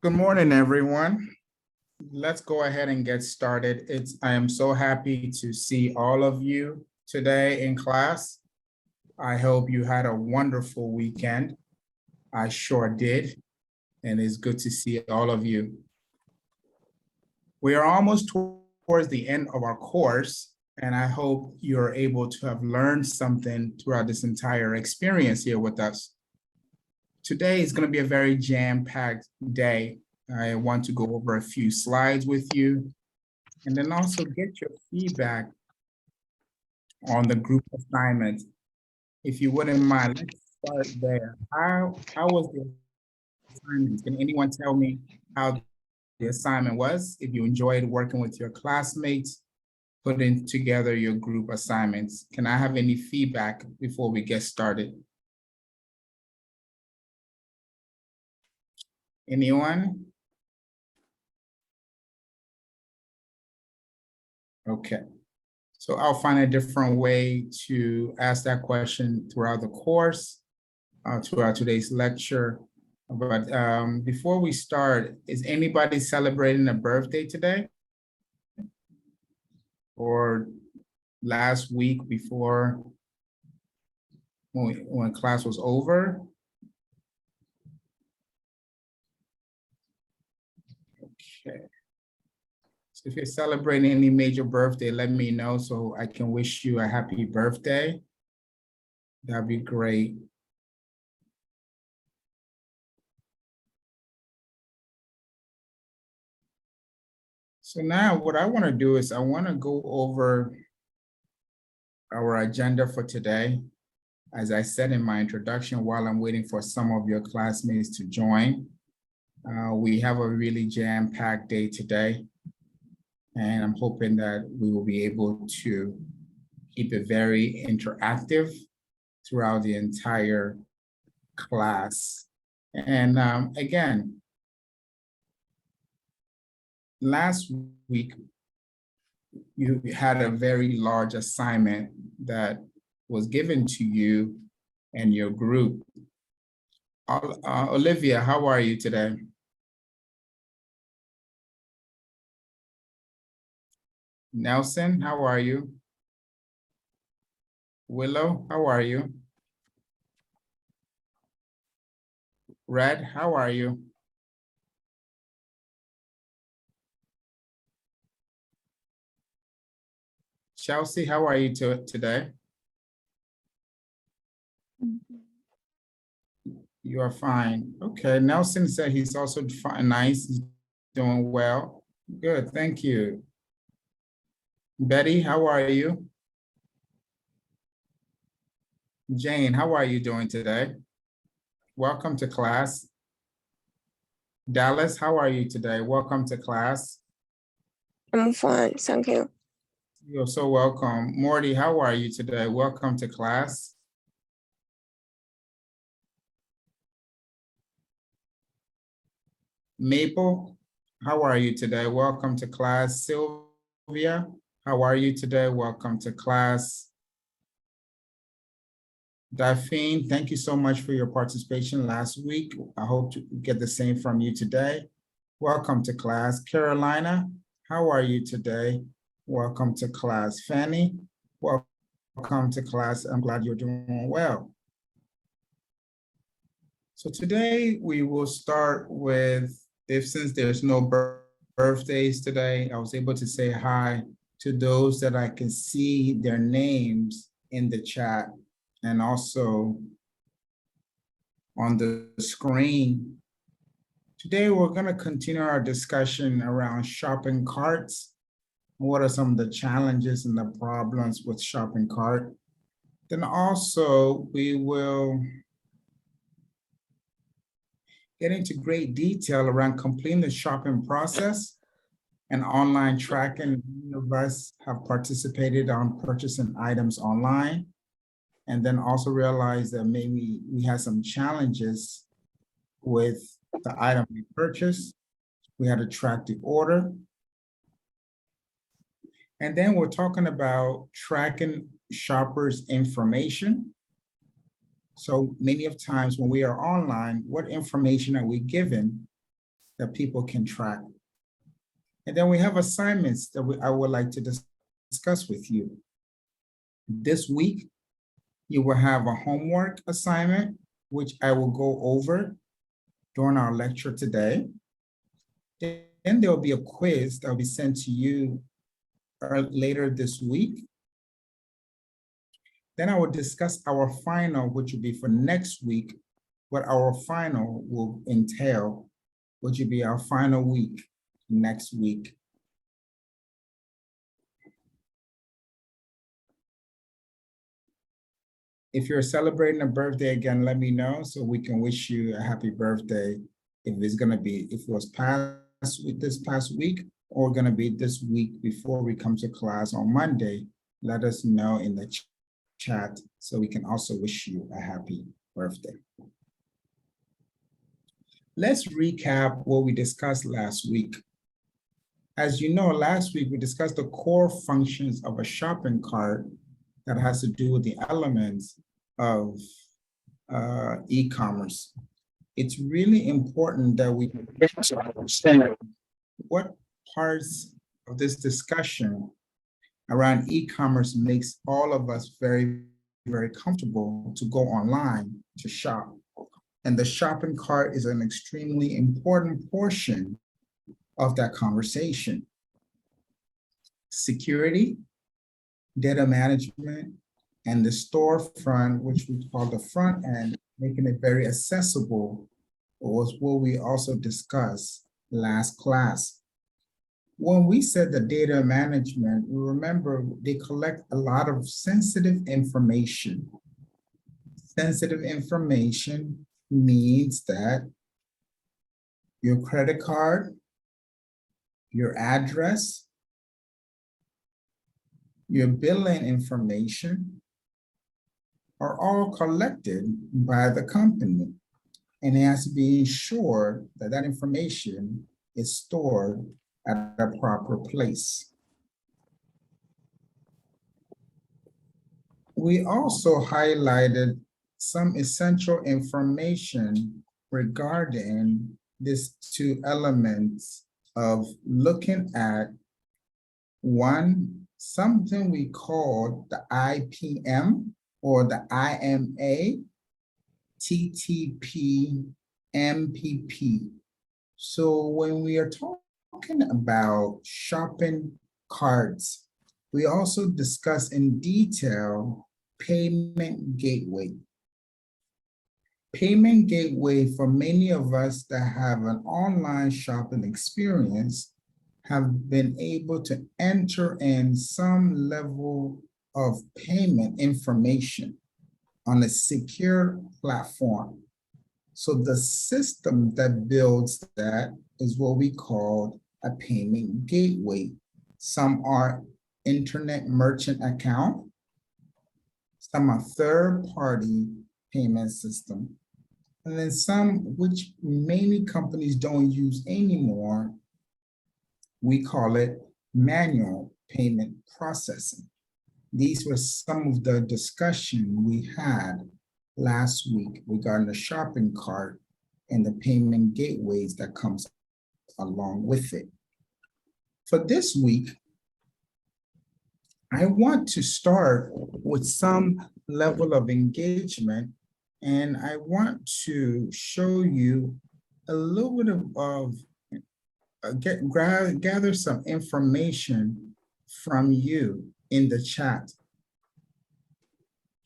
Good morning, everyone. Let's go ahead and get started. I am so happy to see all of you today in class. I hope you had a wonderful weekend. I sure did, and it's good to see all of you. We are almost towards the end of our course, and I hope you're able to have learned something throughout this entire experience here with us. Today is going to be a very jam-packed day. I want to go over a few slides with you and then also get your feedback on the group assignment. If you wouldn't mind, let's start there. How was the assignment? Can anyone tell me how the assignment was? If you enjoyed working with your classmates, putting together your group assignments. Can I have any feedback before we get started? Anyone? Okay. So I'll find a different way to ask that question throughout the course, throughout today's lecture. But before we start, is anybody celebrating a birthday today? Or last week before when class was over? Okay. So if you're celebrating any major birthday, let me know so I can wish you a happy birthday. That'd be great. So now what I want to do is I want to go over our agenda for today. As I said in my introduction, while I'm waiting for some of your classmates to join, we have a really jam-packed day today. And I'm hoping that we will be able to keep it very interactive throughout the entire class. And again, last week, you had a very large assignment that was given to you and your group. Olivia, how are you today? Nelson, how are you? Willow, how are you? Red, how are you? Chelsea, how are you today? You are fine. Okay, Nelson said he's also fine, nice, he's doing well. Good, thank you. Betty, how are you? Jane, how are you doing today? Welcome to class. Dallas, how are you today? Welcome to class. I'm fine, thank you. You're so welcome. Morty, how are you today? Welcome to class. Maple, how are you today? Welcome to class. Sylvia, how are you today? Welcome to class. Daphne, thank you so much for your participation last week. I hope to get the same from you today. Welcome to class. Carolina, how are you today? Welcome to class. Fanny, welcome to class. I'm glad you're doing well. So today we will start with, since there's no birthdays today, I was able to say hi to those that I can see their names in the chat and also on the screen. Today, we're going to continue our discussion around shopping carts. What are some of the challenges and the problems with shopping cart? Then also, we will get into great detail around completing the shopping process and online tracking. Many of us have participated on purchasing items online, and then also realize that maybe we had some challenges with the item we purchased. We had to track the order. And then we're talking about tracking shoppers' information. So many of times when we are online, what information are we given that people can track. And then we have assignments that I would like to discuss with you. This week, you will have a homework assignment, which I will go over during our lecture today. Then there will be a quiz that will be sent to you later this week. Then I will discuss our final, which will be for next week, what our final will entail, which will be our final week next week. If you're celebrating a birthday, again, let me know so we can wish you a happy birthday. If it was this past week, or gonna be this week before we come to class on Monday, let us know in the chat so we can also wish you a happy birthday. Let's recap what we discussed last week. As you know, last week we discussed the core functions of a shopping cart that has to do with the elements of e-commerce. It's really important that we understand what parts of this discussion around e-commerce makes all of us very, very comfortable to go online to shop. And the shopping cart is an extremely important portion of that conversation. Security, data management, and the storefront, which we call the front end, making it very accessible, was what we also discussed last class. When we said the data management, remember they collect a lot of sensitive information. Sensitive information means that your credit card, your address, your billing information are all collected by the company, and it has to be ensured that that information is stored at a proper place. We also highlighted some essential information regarding these two elements of looking at something we call the IPM or the IMA, TTP, MPP. So when we are talking about shopping carts, we also discuss in detail payment gateway. Payment gateway, for many of us that have an online shopping experience, have been able to enter in some level of payment information on a secure platform. So the system that builds that is what we call a payment gateway. Some are internet merchant account, some are third-party payment system, and then some which many companies don't use anymore, we call it manual payment processing. These were some of the discussion we had last week regarding the shopping cart and the payment gateways that comes along with it. For this week, I want to start with some level of engagement, and I want to show you a little bit of gather some information from you in the chat.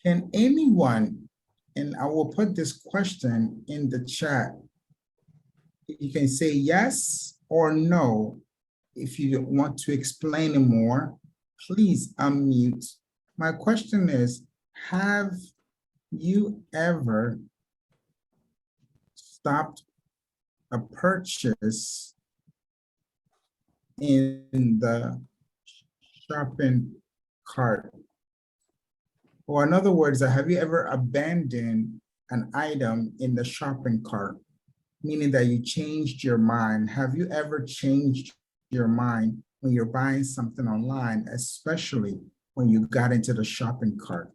Can anyone, and I will put this question in the chat, you can say yes or no. If you want to explain it more, please unmute. My question is, have you ever stopped a purchase in the shopping cart? Or in other words, have you ever abandoned an item in the shopping cart, meaning that you changed your mind? Have you ever changed your mind when you're buying something online, especially when you got into the shopping cart?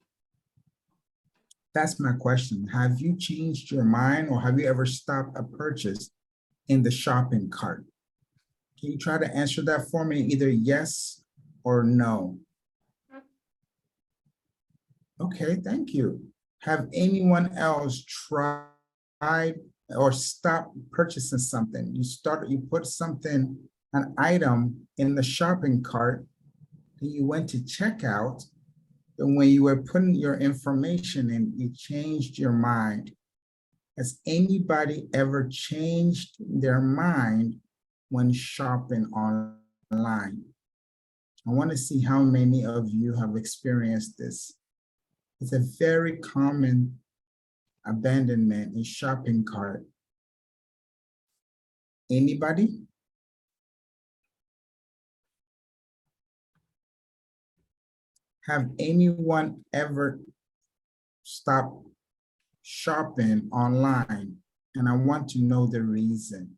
That's my question. Have you changed your mind, or have you ever stopped a purchase in the shopping cart? Can you try to answer that for me, either yes or no? Okay, thank you. Have anyone else tried or stopped purchasing something? You put something, an item in the shopping cart, and you went to checkout, and when you were putting your information in, you changed your mind. Has anybody ever changed their mind when shopping online? I want to see how many of you have experienced this. It's a very common abandonment in shopping cart. Anybody? Have anyone ever stopped shopping online? And I want to know the reason.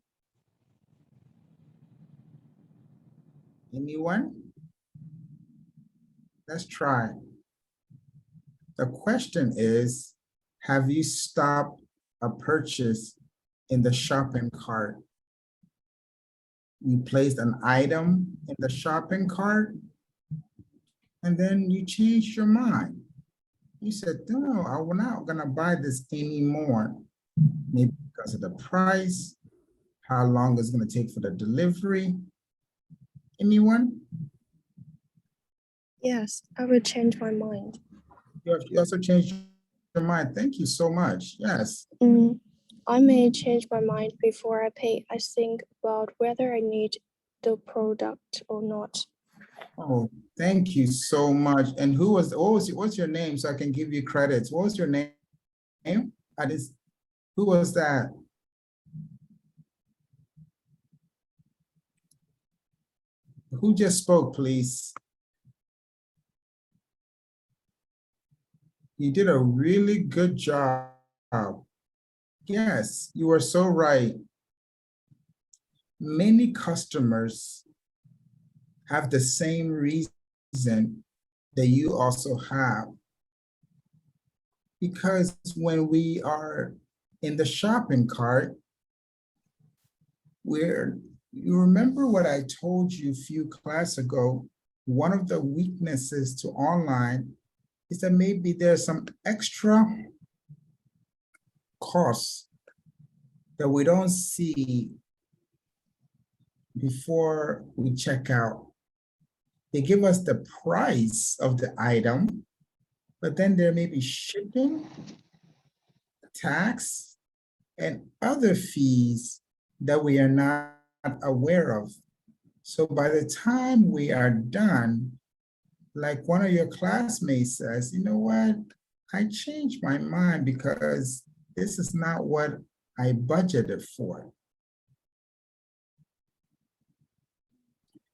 Anyone? Let's try. The question is, have you stopped a purchase in the shopping cart? You placed an item in the shopping cart, and then you changed your mind. You said, no, I'm not gonna buy this anymore. Maybe because of the price, how long it's gonna take for the delivery. Anyone? Yes, I will change my mind. You also changed your mind. Thank you so much. Yes. I may change my mind before I pay. I think about whether I need the product or not. Oh, thank you so much. And what's your name so I can give you credits? What was your name? Who was that? Who just spoke, please? You did a really good job. Yes, you are so right. Many customers have the same reason that you also have. Because when we are in the shopping cart, you remember what I told you a few classes ago, one of the weaknesses to online is that maybe there's some extra costs that we don't see before we check out. They give us the price of the item, but then there may be shipping, tax, and other fees that we are not aware of. So by the time we are done, like one of your classmates says, you know what? I changed my mind because this is not what I budgeted for.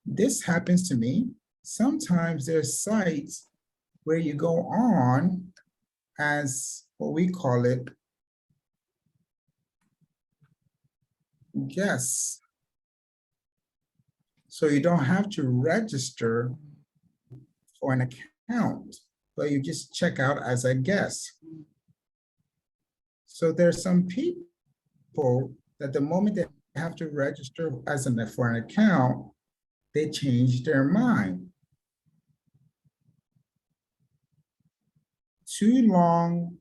This happens to me. Sometimes there's sites where you go on as what we call it, guests. So you don't have to register for an account, but you just check out as a guest. So there's some people that the moment they have to register for an account, they change their mind. Too long,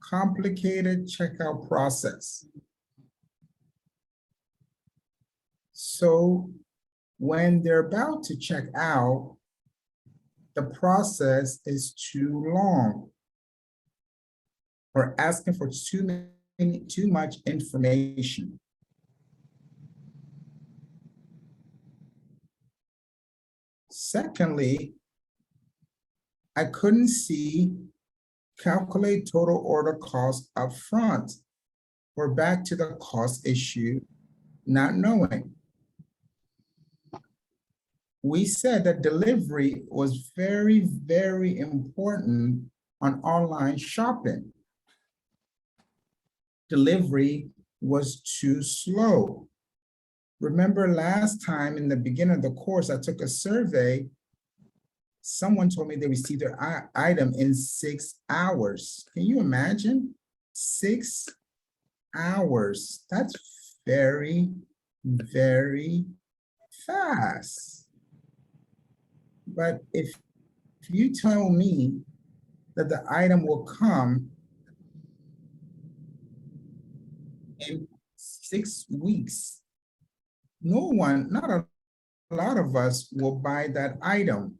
complicated checkout process. So when they're about to check out, the process is too long or asking for too much information. Secondly, I couldn't calculate total order cost up front. We're back to the cost issue, not knowing. We said that delivery was very, very important on online shopping. Delivery was too slow. Remember last time in the beginning of the course, I took a survey. Someone told me they received their item in 6 hours. Can you imagine? 6 hours. That's very very fast. But if you tell me that the item will come in 6 weeks, not a lot of us will buy that item.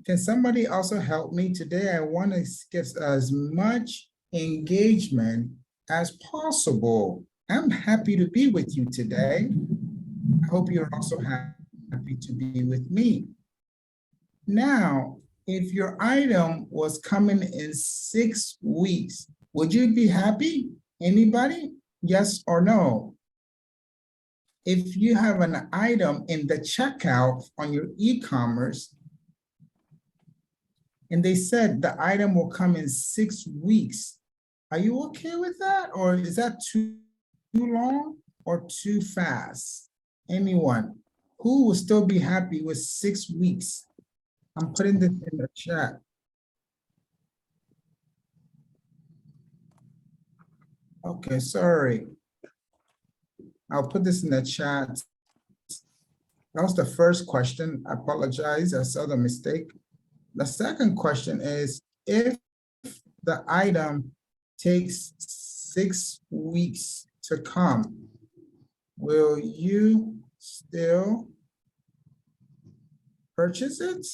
Can somebody also help me today? I want to get as much engagement as possible. I'm happy to be with you today. I hope you're also happy to be with me. Now, if your item was coming in 6 weeks, would you be happy? Anybody? Yes or no? If you have an item in the checkout on your e-commerce, and they said the item will come in 6 weeks, are you okay with that? Or is that too long or too fast? Anyone? Who will still be happy with 6 weeks? I'm putting this in the chat. Okay, sorry. I'll put this in the chat. That was the first question. I apologize, I saw the mistake. The second question is, if the item takes 6 weeks to come, will you still purchase it?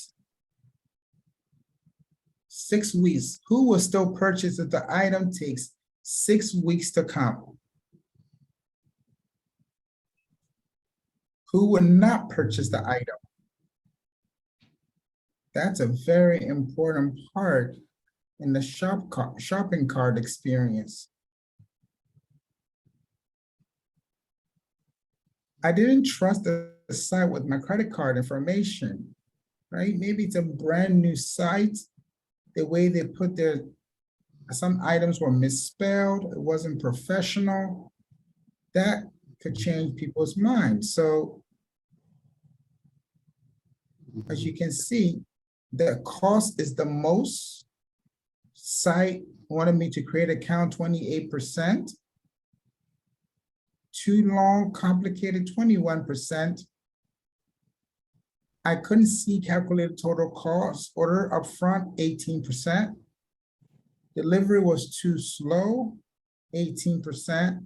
6 weeks. Who will still purchase if the item takes 6 weeks to come? Who will not purchase the item? That's a very important part in the shopping cart experience. I didn't trust the site with my credit card information, right? Maybe it's a brand new site. The way they put some items were misspelled, it wasn't professional. That could change people's minds. So as you can see, the cost is the most. Site wanted me to create account 28%. Too long, complicated, 21%. I couldn't see calculated total cost. Order upfront, 18%. Delivery was too slow, 18%.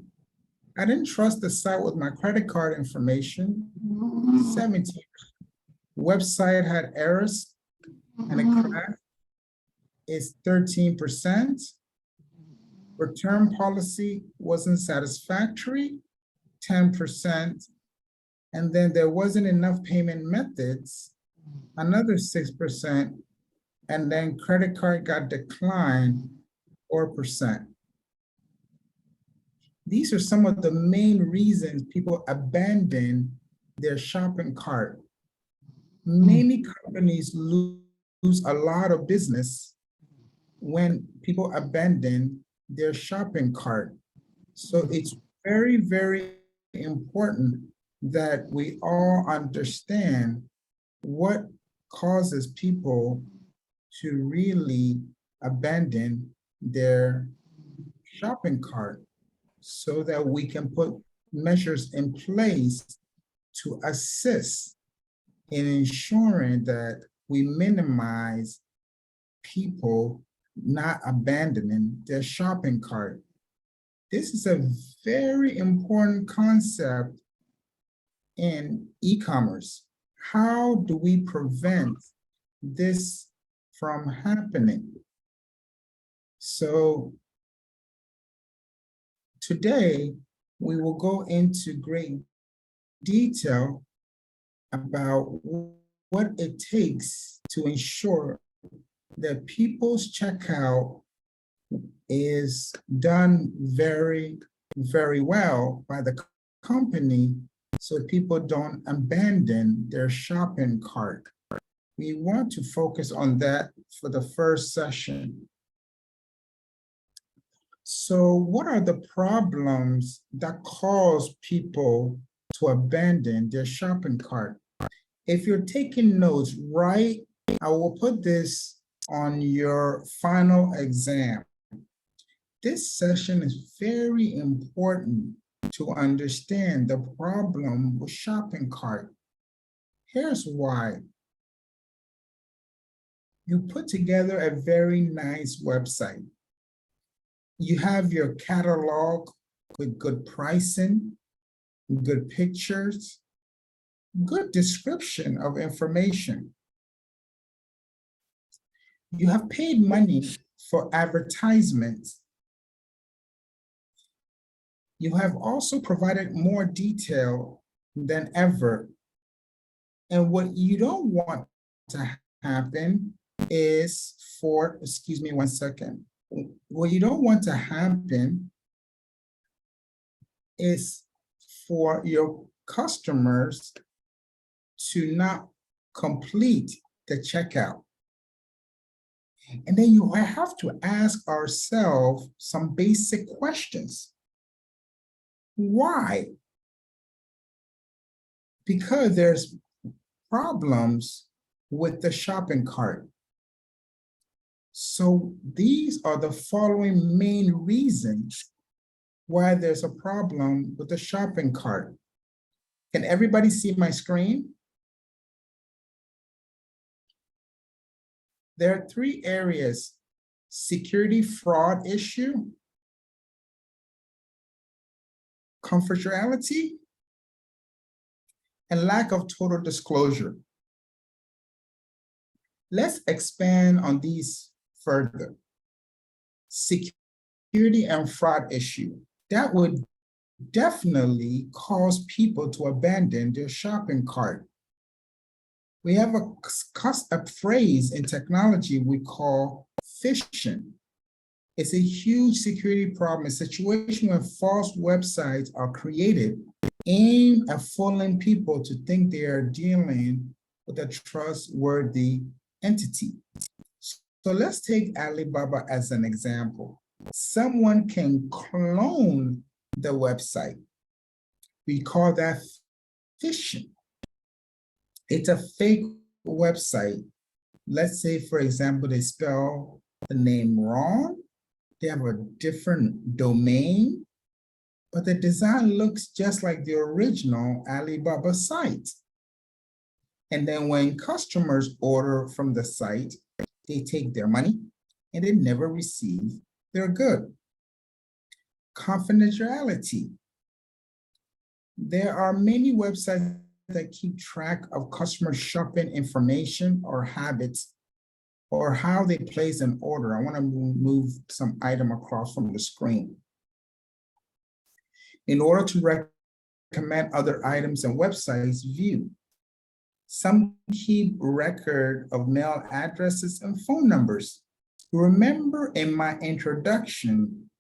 I didn't trust the site with my credit card information, 17%. Website had errors and a crash, is 13%. Return policy wasn't satisfactory, 10%. And then there wasn't enough payment methods, another 6%. And then credit card got declined, 4%. These are some of the main reasons people abandon their shopping cart. Many companies lose a lot of business when people abandon their shopping cart. So it's very, very important that we all understand what causes people to really abandon their shopping cart, so that we can put measures in place to assist in ensuring that we minimize people not abandoning their shopping cart. This is a very important concept in e-commerce. How do we prevent this from happening? So today, we will go into great detail about what it takes to ensure that people's checkout is done very, very well by the company, so people don't abandon their shopping cart. We want to focus on that for the first session. So what are the problems that cause people to abandon their shopping cart? If you're taking notes, I will put this on your final exam. This session is very important to understand the problem with shopping cart. Here's why. You put together a very nice website. You have your catalog with good pricing, good pictures, good description of information. You have paid money for advertisements. You have also provided more detail than ever. And what you don't want to happen is for, excuse me 1 second. What you don't want to happen is for your customers to not complete the checkout. And then you have to ask ourselves some basic questions. Why? Because there's problems with the shopping cart. So these are the following main reasons why there's a problem with the shopping cart. Can everybody see my screen? There are 3 areas: security fraud issue, confidentiality, and lack of total disclosure. Let's expand on these further. Security and fraud issue. That would definitely cause people to abandon their shopping cart. We have a phrase in technology we call phishing. It's a huge security problem, a situation where false websites are created aimed at fooling people to think they are dealing with a trustworthy entity. So let's take Alibaba as an example. Someone can clone the website. We call that phishing. It's a fake website. Let's say, for example, they spell the name wrong. They have a different domain, but the design looks just like the original Alibaba site. And then when customers order from the site, they take their money and they never receive their good. Confidentiality. There are many websites that keep track of customer shopping information or habits or how they place an order. I want to move some item across from the screen. In order to recommend other items and websites view. Some keep record of mail addresses and phone numbers. Remember in my introduction,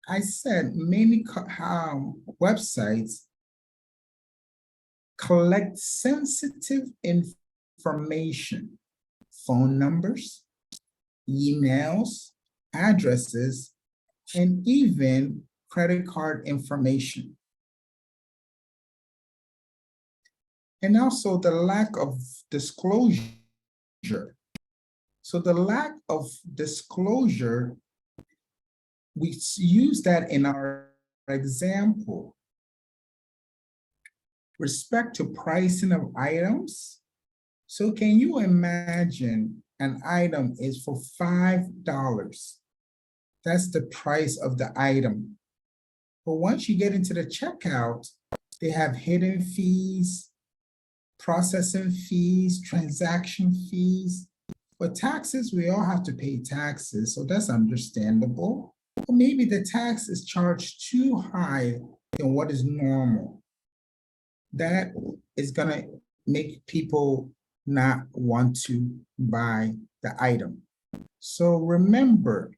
I said many websites collect sensitive information, phone numbers, emails, addresses, and even credit card information. And also the lack of disclosure. So the lack of disclosure, we use that in our example. Respect to pricing of items. So can you imagine an item is for $5? That's the price of the item. But once you get into the checkout, they have hidden fees, processing fees, transaction fees. For taxes, we all have to pay taxes, so that's understandable. But maybe the tax is charged too high than what is normal. That is gonna make people not want to buy the item. So remember,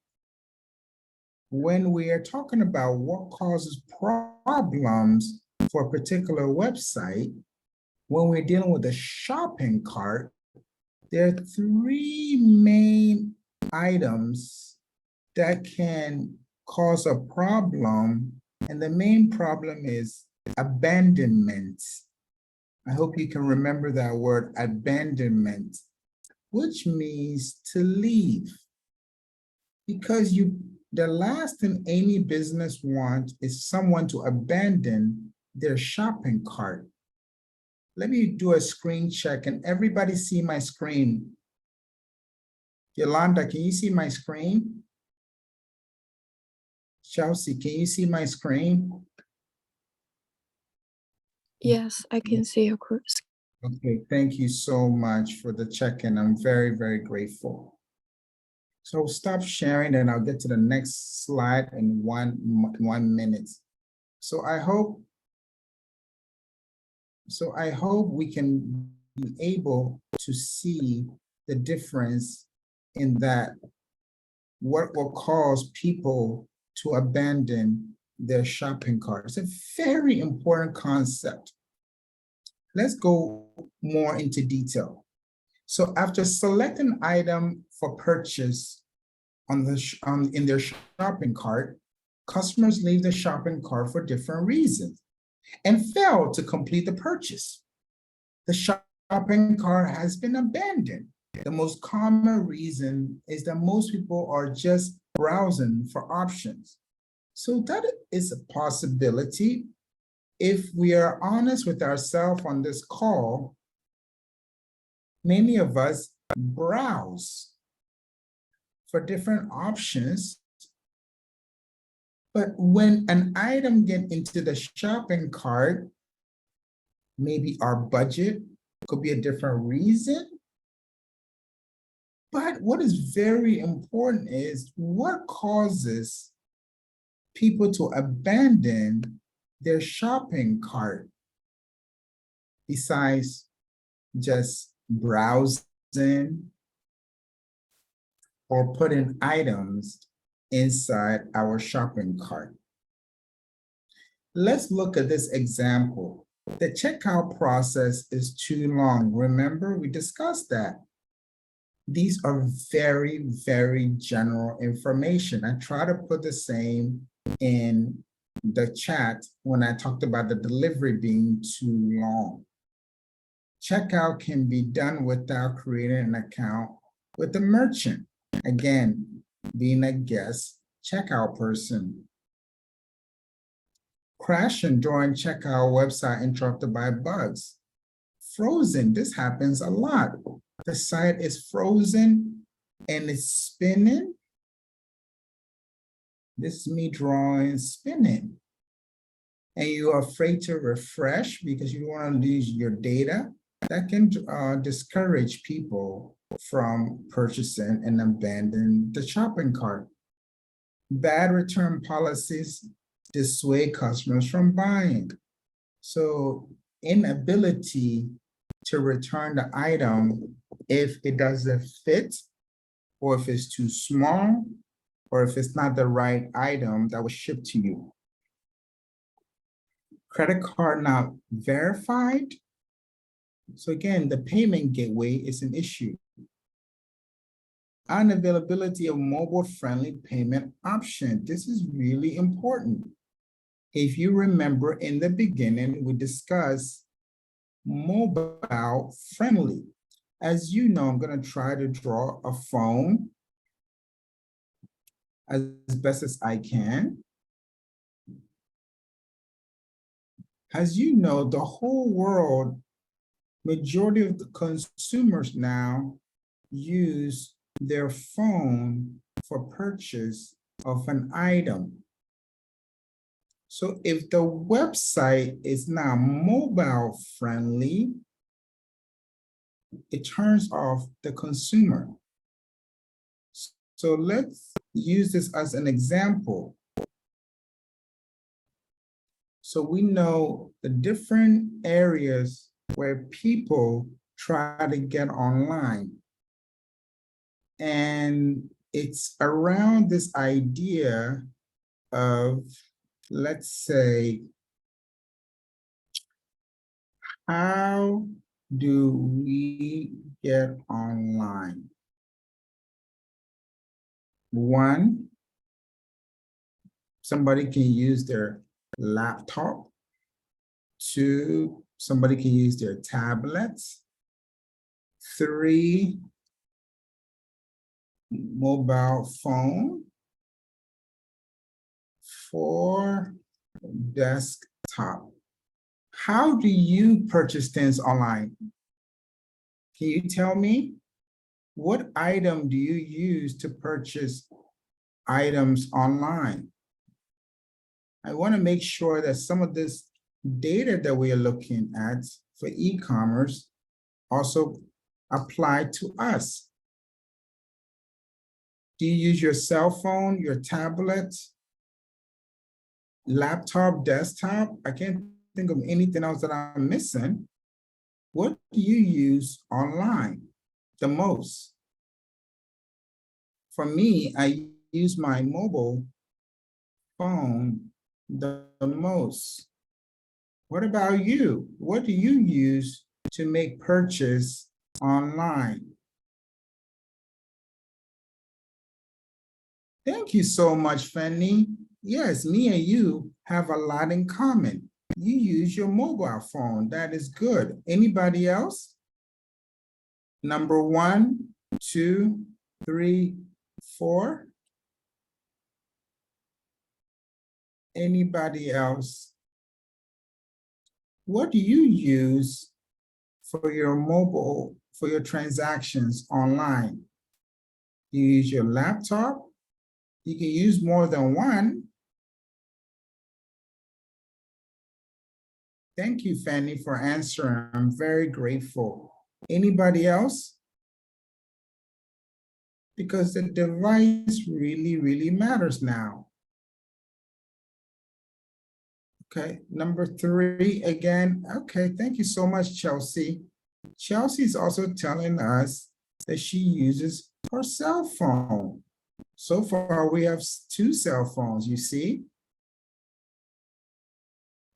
when we are talking about what causes problems for a particular website, when we're dealing with a shopping cart, there are 3 main items that can cause a problem, and the main problem is abandonment. I hope you can remember that word, abandonment, which means to leave. Because you The last thing any business wants is someone to abandon their shopping cart. Let me do a screen check and everybody see my screen. Yolanda, can you see my screen? Chelsea, can you see my screen? Yes, I can see your screen. Okay, thank you so much for the check-in. I'm very, very grateful. So stop sharing and I'll get to the next slide in one minute. So I hope we can be able to see the difference in that what will cause people to abandon their shopping cart. It's a very important concept. Let's go more into detail. So after selecting an item for purchase in their shopping cart, customers leave the shopping cart for different reasons and fail to complete the purchase. The shopping cart has been abandoned. The most common reason is that most people are just browsing for options. So that is a possibility. If we are honest with ourselves on this call, many of us browse for different options. But when an item gets into the shopping cart, maybe our budget could be a different reason. But what is very important is what causes people to abandon their shopping cart besides just browsing or putting items inside our shopping cart. Let's look at this example. The checkout process is too long. Remember, we discussed that. These are very, very general information. I try to put the same in the chat when I talked about the delivery being too long. Checkout can be done without creating an account with the merchant. Again, being a guest checkout person. Crashing during checkout, website interrupted by bugs. Frozen, this happens a lot. The site is frozen and it's spinning. This is me drawing spinning. And you are afraid to refresh because you want to lose your data. That can discourage people from purchasing and abandoning the shopping cart. Bad return policies dissuade customers from buying. So inability to return the item if it doesn't fit, or if it's too small, or if it's not the right item that was shipped to you. Credit card not verified. So again, the payment gateway is an issue. Unavailability of mobile-friendly payment option. This is really important. If you remember in the beginning, we discussed mobile friendly. As you know, I'm going to try to draw a phone as best as I can. As you know, the whole world, majority of the consumers now use their phone for purchase of an item. So if the website is now mobile friendly, it turns off the consumer. So let's use this as an example. So we know the different areas where people try to get online. And it's around this idea of, let's say, how do we get online? One, somebody can use their laptop. Two, somebody can use their tablets. Three, mobile phone. for desktop. How do you purchase things online? Can you tell me? What item do you use to purchase items online? I want to make sure that some of this data that we are looking at for e-commerce also apply to us. Do you use your cell phone, your tablet, laptop, desktop? I can't think of anything else that I'm missing. What do you use online the most? For me, I use my mobile phone the most. What about you? What do you use to make purchase online? Thank you so much, Fanny. Yes, me and you have a lot in common. You use your mobile phone. That is good. Anybody else? Number 1, 2, 3, 4. Anybody else? What do you use for your mobile, for your transactions online? You use your laptop? You can use more than one. Thank you, Fanny, for answering. I'm very grateful. Anybody else? Because the device really, really matters now. Okay, number 3 again. Okay, thank you so much, Chelsea. Chelsea's also telling us that she uses her cell phone. So far, we have 2 cell phones, you see?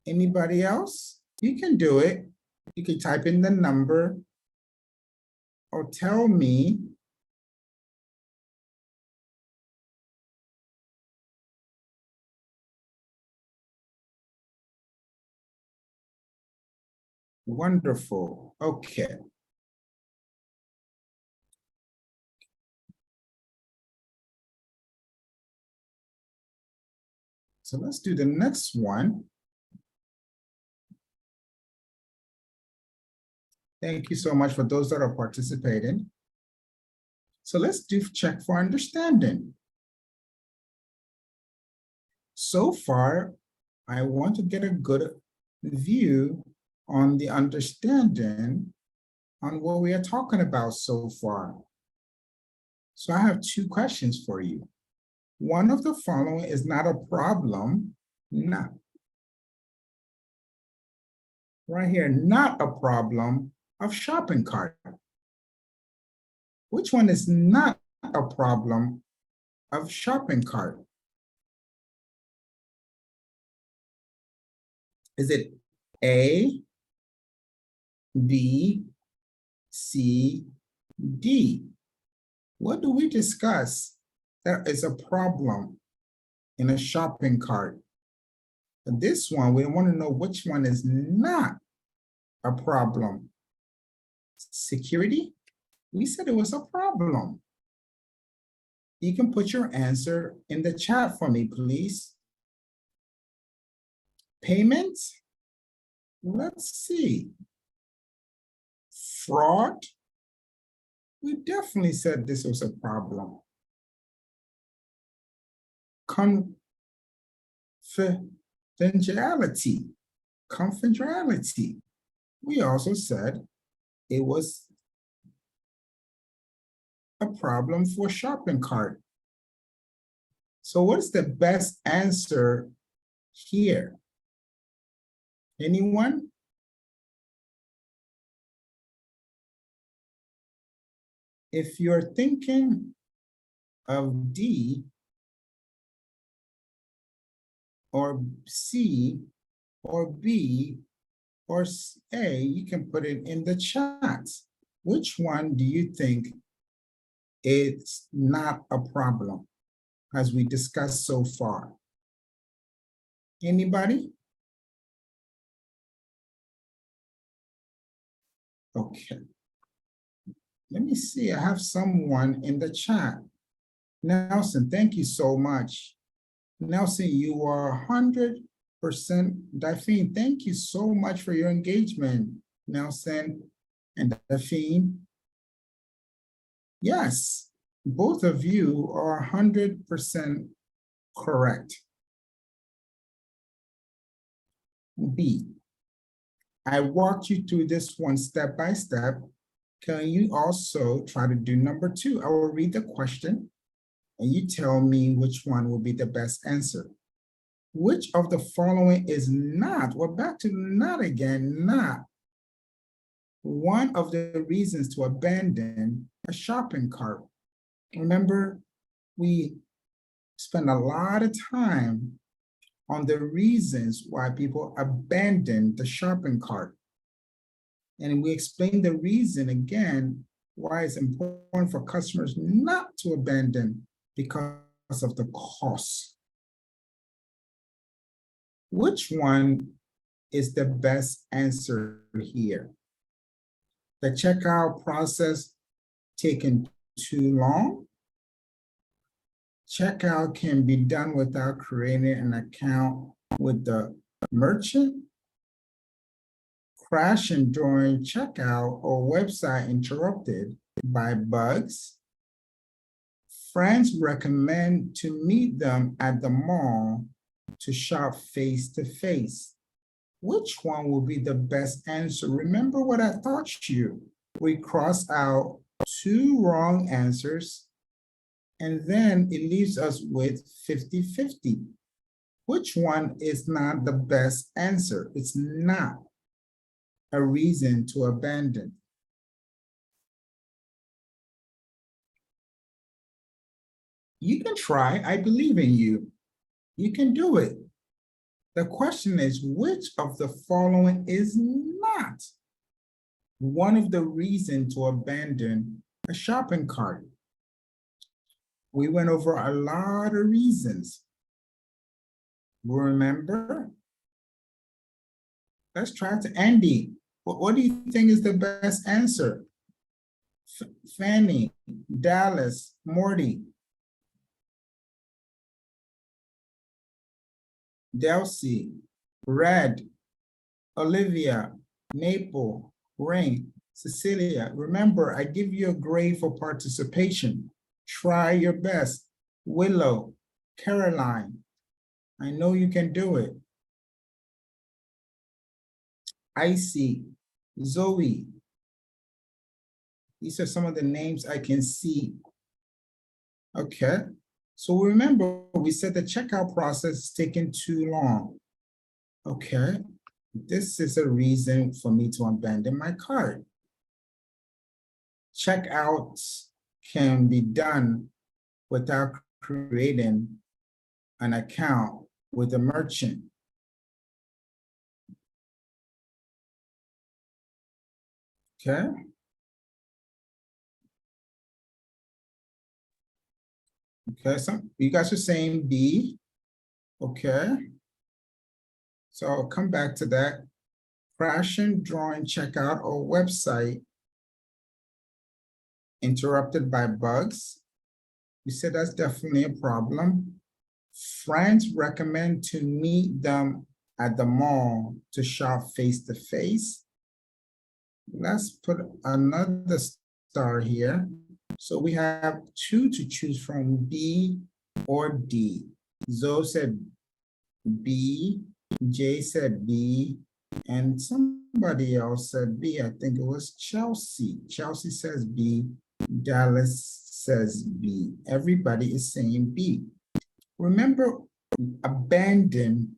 Anybody else? You can do it. You can type in the number or tell me. Wonderful. Okay. So let's do the next one. Thank you so much for those that are participating. So let's do check for understanding. So far, I want to get a good view on the understanding on what we are talking about so far. So I have 2 questions for you. One of the following is not a problem. Not right here, not a problem of shopping cart. Which one is not a problem of shopping cart? Is it A, B, C, D? What do we discuss that is a problem in a shopping cart? And this one, we want to know which one is not a problem. Security? We said it was a problem. You can put your answer in the chat for me, please. Payment? Let's see. Fraud? We definitely said this was a problem. Confidentiality. Confidentiality. We also said it was a problem for shopping cart. So what's the best answer here? Anyone? If you're thinking of D or C or B or A, you can put it in the chat. Which one do you think is not a problem as we discussed so far? Anybody? Okay. Let me see, I have someone in the chat. Nelson, thank you so much. Nelson, you are 100%. Daphne, thank you so much for your engagement, Nelson and Daphne. Yes, both of you are 100% correct. B, I walked you through this one step by step. Can you also try to do number 2? I will read the question and you tell me which one will be the best answer. Which of the following is not, we're back to not again, not one of the reasons to abandon a shopping cart? Remember, we spend a lot of time on the reasons why people abandon the shopping cart. And we explain the reason again, why it's important for customers not to abandon because of the cost. Which one is the best answer here? The checkout process taking too long? Checkout can be done without creating an account with the merchant? Crashing during checkout or website interrupted by bugs? Friends recommend to meet them at the mall to shop face to face. Which one will be the best answer? Remember what I taught you. We cross out 2 wrong answers, and then it leaves us with 50-50. Which one is not the best answer? It's not a reason to abandon. You can try. I believe in you. You can do it. The question is, which of the following is not one of the reasons to abandon a shopping cart? We went over a lot of reasons. Remember? Let's try to Andy. What do you think is the best answer? Fanny, Dallas, Morty, Delcy, Red, Olivia, Maple, Rain, Cecilia. Remember, I give you a grade for participation. Try your best. Willow, Caroline, I know you can do it. Icy, Zoe. These are some of the names I can see. Okay, so remember, we said the checkout process is taking too long. Okay, this is a reason for me to abandon my cart. Checkouts can be done without creating an account with a merchant. Okay. Okay, so you guys are saying B. Okay. So I'll come back to that. Crashing during checkout or website interrupted by bugs. You said that's definitely a problem. Friends recommend to meet them at the mall to shop face to face. Let's put another star here. So we have 2 to choose from, B or D. Zoe said B, Jay said B, and somebody else said B. I think it was Chelsea. Chelsea says B, Dallas says B. Everybody is saying B. Remember, abandon.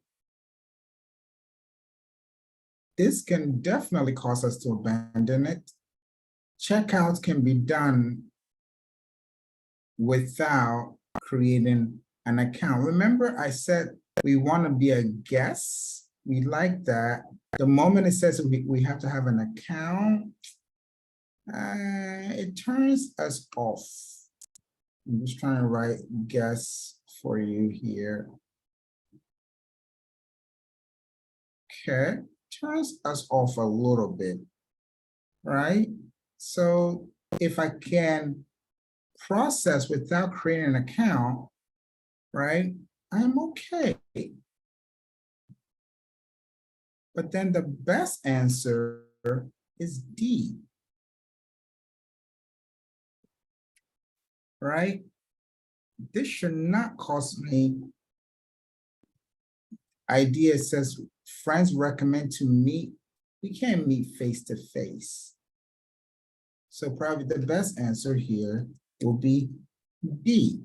This can definitely cause us to abandon it. Checkouts can be done without creating an account. Remember, I said we want to be a guest. We like that. The moment it says we have to have an account, it turns us off. I'm just trying to write guess for you here. Okay, turns us off a little bit, right? So if I can process without creating an account, right? I'm okay. But then the best answer is D, right? This should not cost me. Idea says friends recommend to meet. We can't meet face to face. So probably the best answer here will be B.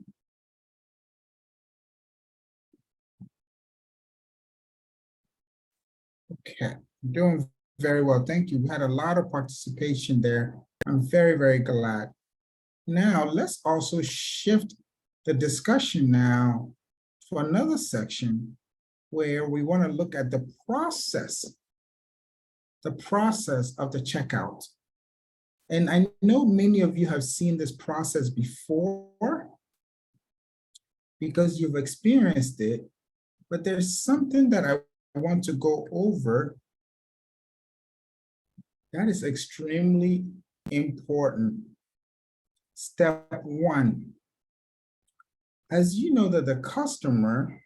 Okay, doing very well. Thank you. We had a lot of participation there. I'm very, very glad. Now let's also shift the discussion now to another section where we want to look at the process of the checkout. And I know many of you have seen this process before because you've experienced it, but there's something that I want to go over that is extremely important. Step one, as you know that the customer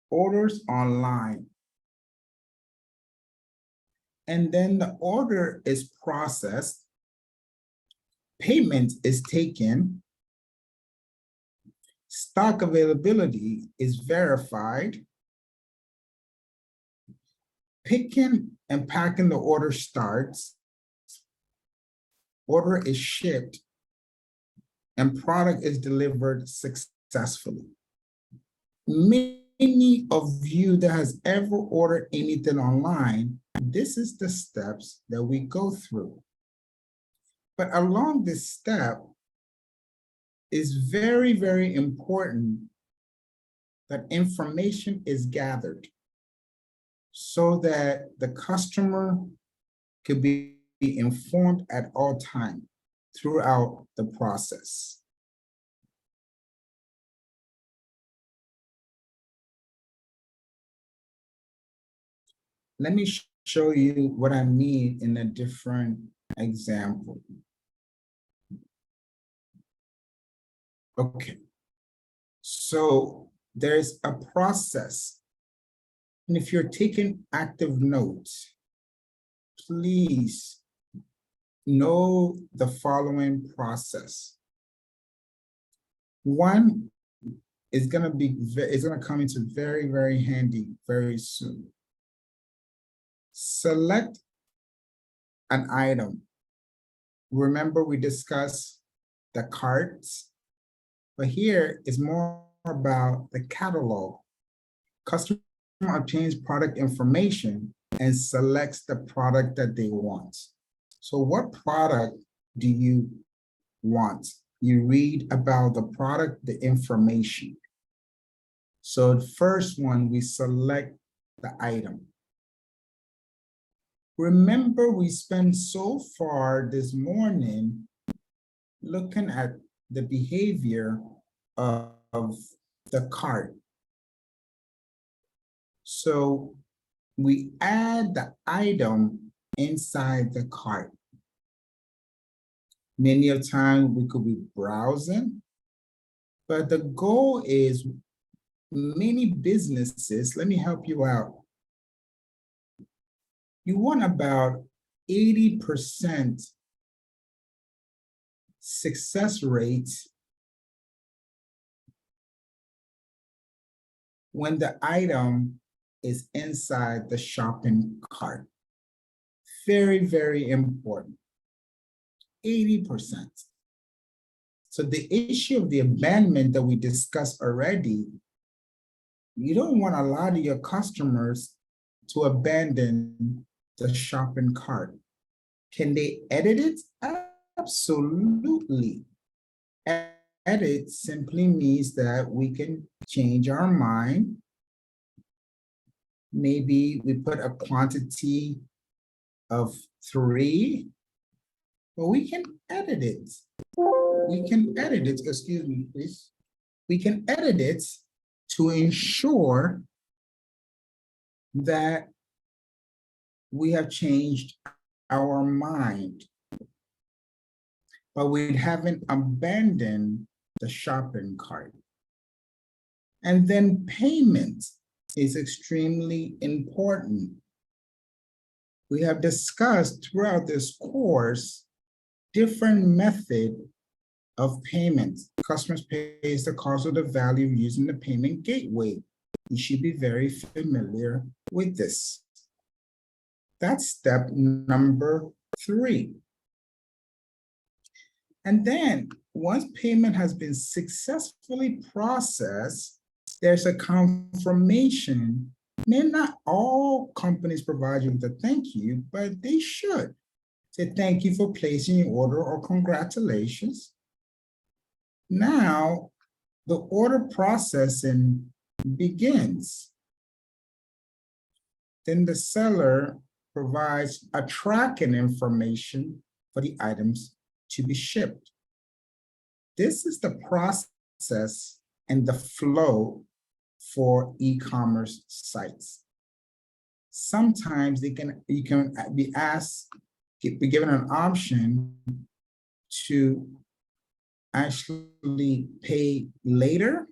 orders online, and then the order is processed, payment is taken, stock availability is verified, picking and packing the order starts, order is shipped, and product is delivered successfully. Many of you that has ever ordered anything online, this is the steps that we go through. But along this step is very, very important that information is gathered so that the customer could be informed at all times throughout the process. Let me show you what I mean in a different example. Okay, so there's a process. And if you're taking active notes, please know the following process. One is gonna come into very, very handy very soon. Select an item. Remember we discussed the carts, but here is more about the catalog. Customer obtains product information and selects the product that they want. So what product do you want? You read about the product, the information. So the first one, we select the item. Remember, we spent so far this morning looking at the behavior of the cart. So we add the item inside the cart. Many of times we could be browsing, but the goal is many businesses, let me help you out. You want about 80% success rate when the item is inside the shopping cart. Very, very important. 80%. So the issue of the abandonment that we discussed already, you don't want a lot of your customers to abandon the shopping cart. Can they edit it? Absolutely. Edit simply means that we can change our mind. Maybe we put a quantity of 3, but we can edit it. We can edit it, excuse me, please. We can edit it to ensure that we have changed our mind, but we haven't abandoned the shopping cart. And then payment is extremely important. We have discussed throughout this course different method of payment. Customers pays the cost of the value using the payment gateway. You should be very familiar with this. That's step number 3. And then once payment has been successfully processed, there's a confirmation. May not all companies provide you with a thank you, but they should. Say thank you for placing your order or congratulations. Now, the order processing begins. Then the seller provides a tracking information for the items to be shipped. This is the process and the flow for e-commerce sites. Sometimes you can be asked, be given an option to actually pay later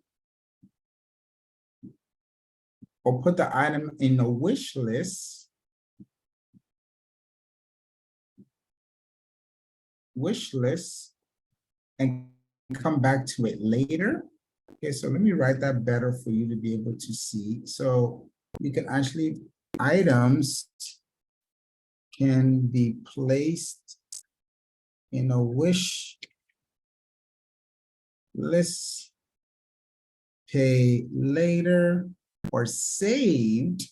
or put the item in a wish list. And come back to it later. Okay, so let me write that better for you to be able to see. So you can actually, items can be placed in a wish list, pay later, or saved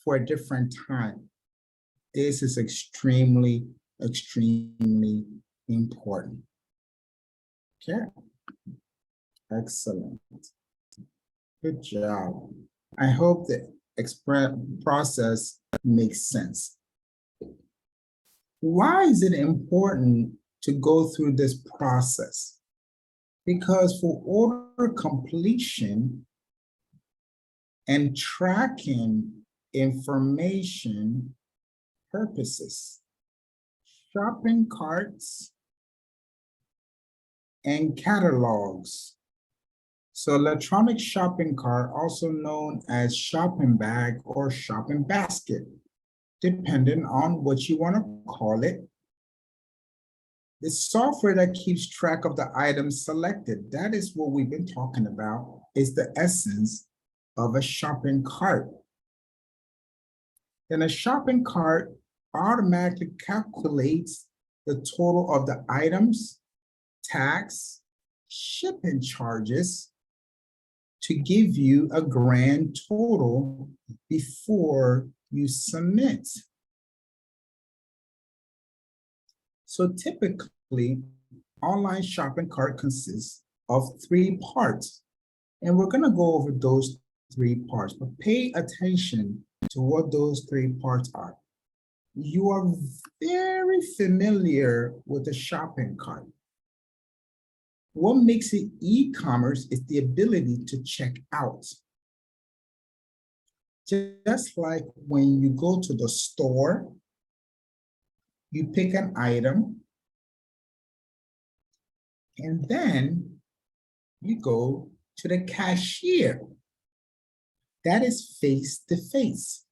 for a different time. This is extremely, extremely important. Okay, excellent. Good job. I hope the process makes sense. Why is it important to go through this process? Because for order completion and tracking information purposes, shopping carts and catalogs. So electronic shopping cart, also known as shopping bag or shopping basket, depending on what you want to call it. The software that keeps track of the items selected, that is what we've been talking about, is the essence of a shopping cart. Then a shopping cart automatically calculates the total of the items, tax, shipping charges to give you a grand total before you submit. So typically, online shopping cart consists of 3 parts, and we're going to go over those 3 parts, but pay attention to what those 3 parts are. You are very familiar with the shopping cart. What makes it e-commerce is the ability to check out. Just like when you go to the store, you pick an item, and then you go to the cashier. That is face-to-face.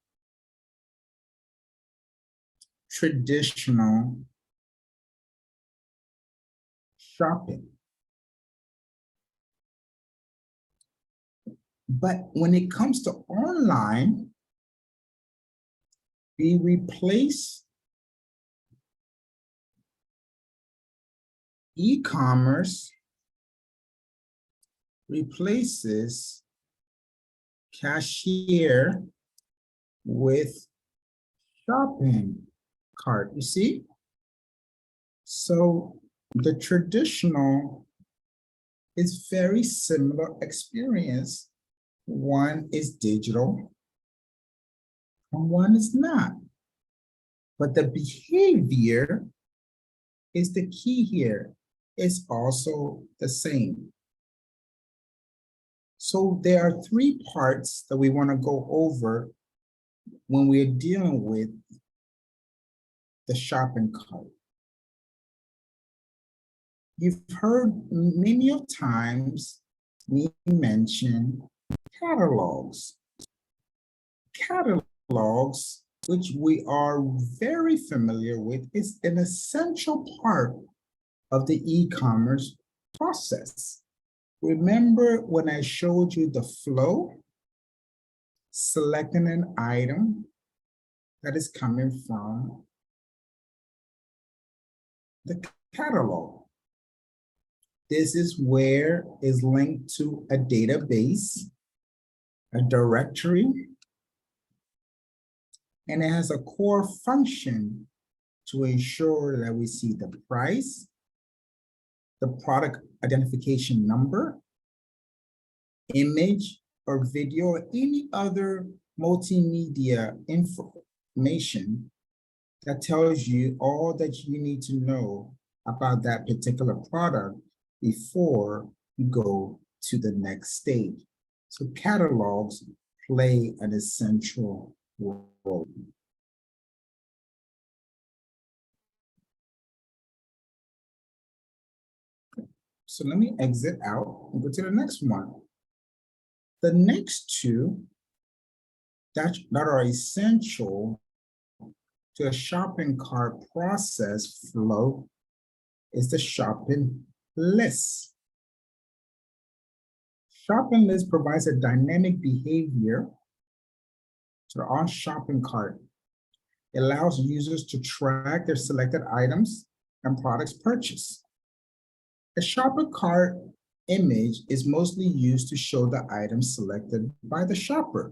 Traditional shopping. But when it comes to online, we replace e-commerce replaces cashier with shopping cart, you see? So the traditional is very similar experience. One is digital and one is not. But the behavior is the key here. It's also the same. So there are 3 parts that we want to go over when we're dealing with the shopping cart. You've heard many of times me mention catalogs. Catalogs, which we are very familiar with, is an essential part of the e-commerce process. Remember when I showed you the flow, selecting an item that is coming from the catalog. This is where is linked to a database, a directory, and it has a core function to ensure that we see the price, the product identification number, image or video, or any other multimedia information that tells you all that you need to know about that particular product before you go to the next stage. So catalogs play an essential role. So let me exit out and go to the next one. The next two that are essential to a shopping cart process flow is the shopping list. Shopping list provides a dynamic behavior to our shopping cart. It allows users to track their selected items and products purchased. A shopping cart image is mostly used to show the items selected by the shopper.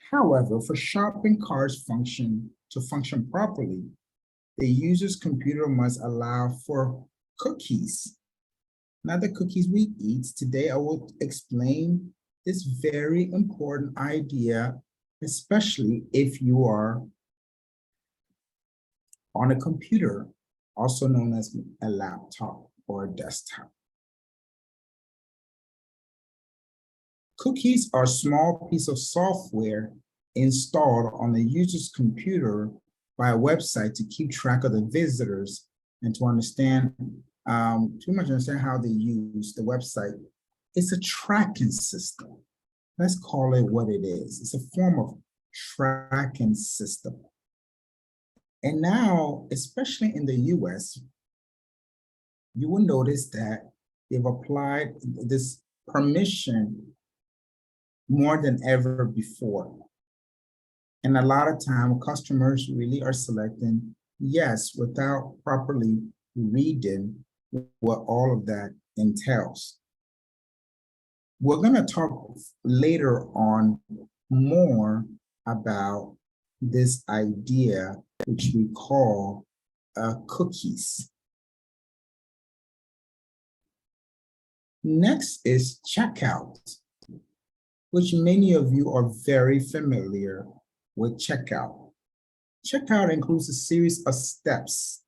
However, for shopping carts to function properly, the user's computer must allow for cookies. Not the cookies we eat. Today, I will explain this very important idea, especially if you are on a computer, also known as a laptop or a desktop. Cookies are a small piece of software installed on the user's computer by a website to keep track of the visitors and to understand, understand how they use the website. It's a tracking system. Let's call it what it is. It's a form of tracking system. And now, especially in the US, you will notice that they've applied this permission more than ever before. And a lot of time, customers really are selecting yes without properly reading what all of that entails. We're going to talk later on more about this idea, which we call cookies. Next is checkout, which many of you are very familiar with checkout. Checkout includes a series of steps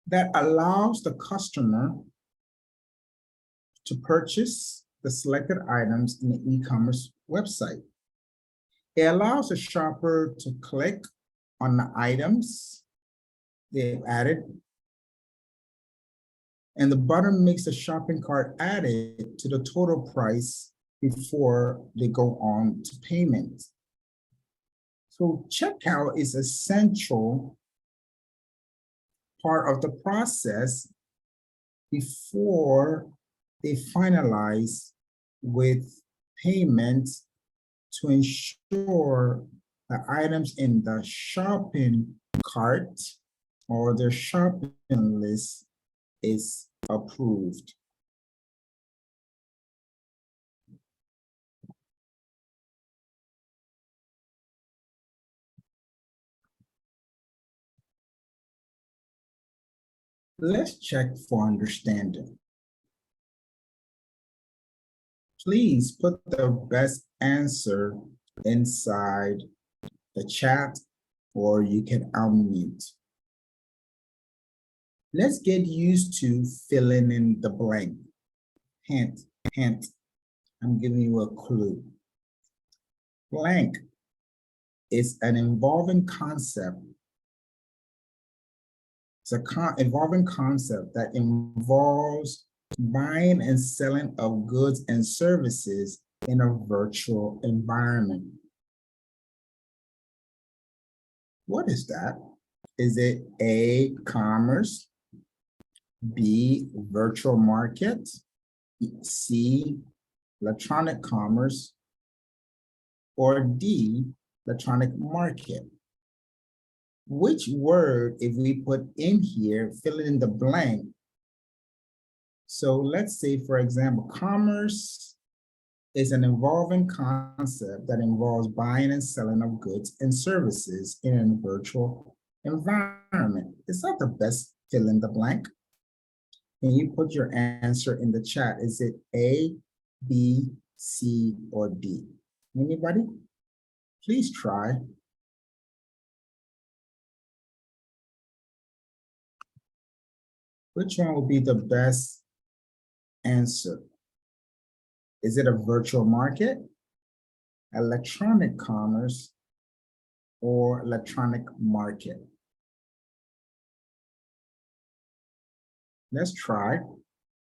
that allows the customer to purchase the selected items in the e-commerce website. It allows the shopper to click on the items they've added, and the button makes the shopping cart added to the total price before they go on to payment. So checkout is essential part of the process before they finalize with payment to ensure the items in the shopping cart or their shopping list is approved. Let's check for understanding. Please put the best answer inside the chat, or you can unmute. Let's get used to filling in the blank. Hint, hint, I'm giving you a clue. Blank is an involving concept It's a evolving concept that involves buying and selling of goods and services in a virtual environment. What is that? Is it A, commerce, B, virtual market, C, electronic commerce, or D, electronic market? Which word, if we put in here, fill in the blank? So let's say, for example, commerce is an evolving concept that involves buying and selling of goods and services in a virtual environment. Is that the best fill in the blank? Can you put your answer in the chat? Is it A, B, C, or D? Anybody? Please try. Which one will be the best answer? Is it a virtual market, electronic commerce, or electronic market? Let's try.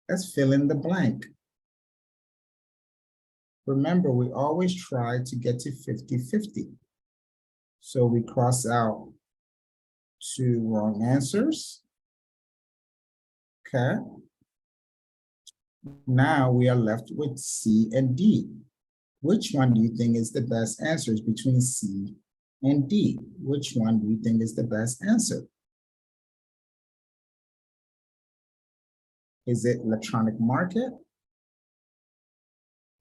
Let's fill in the blank. Remember, we always try to get to 50-50. So we cross out 2 wrong answers. Okay. Now we are left with C and D. Which one do you think is the best answers between C and D? Which one do you think is the best answer? Is it electronic market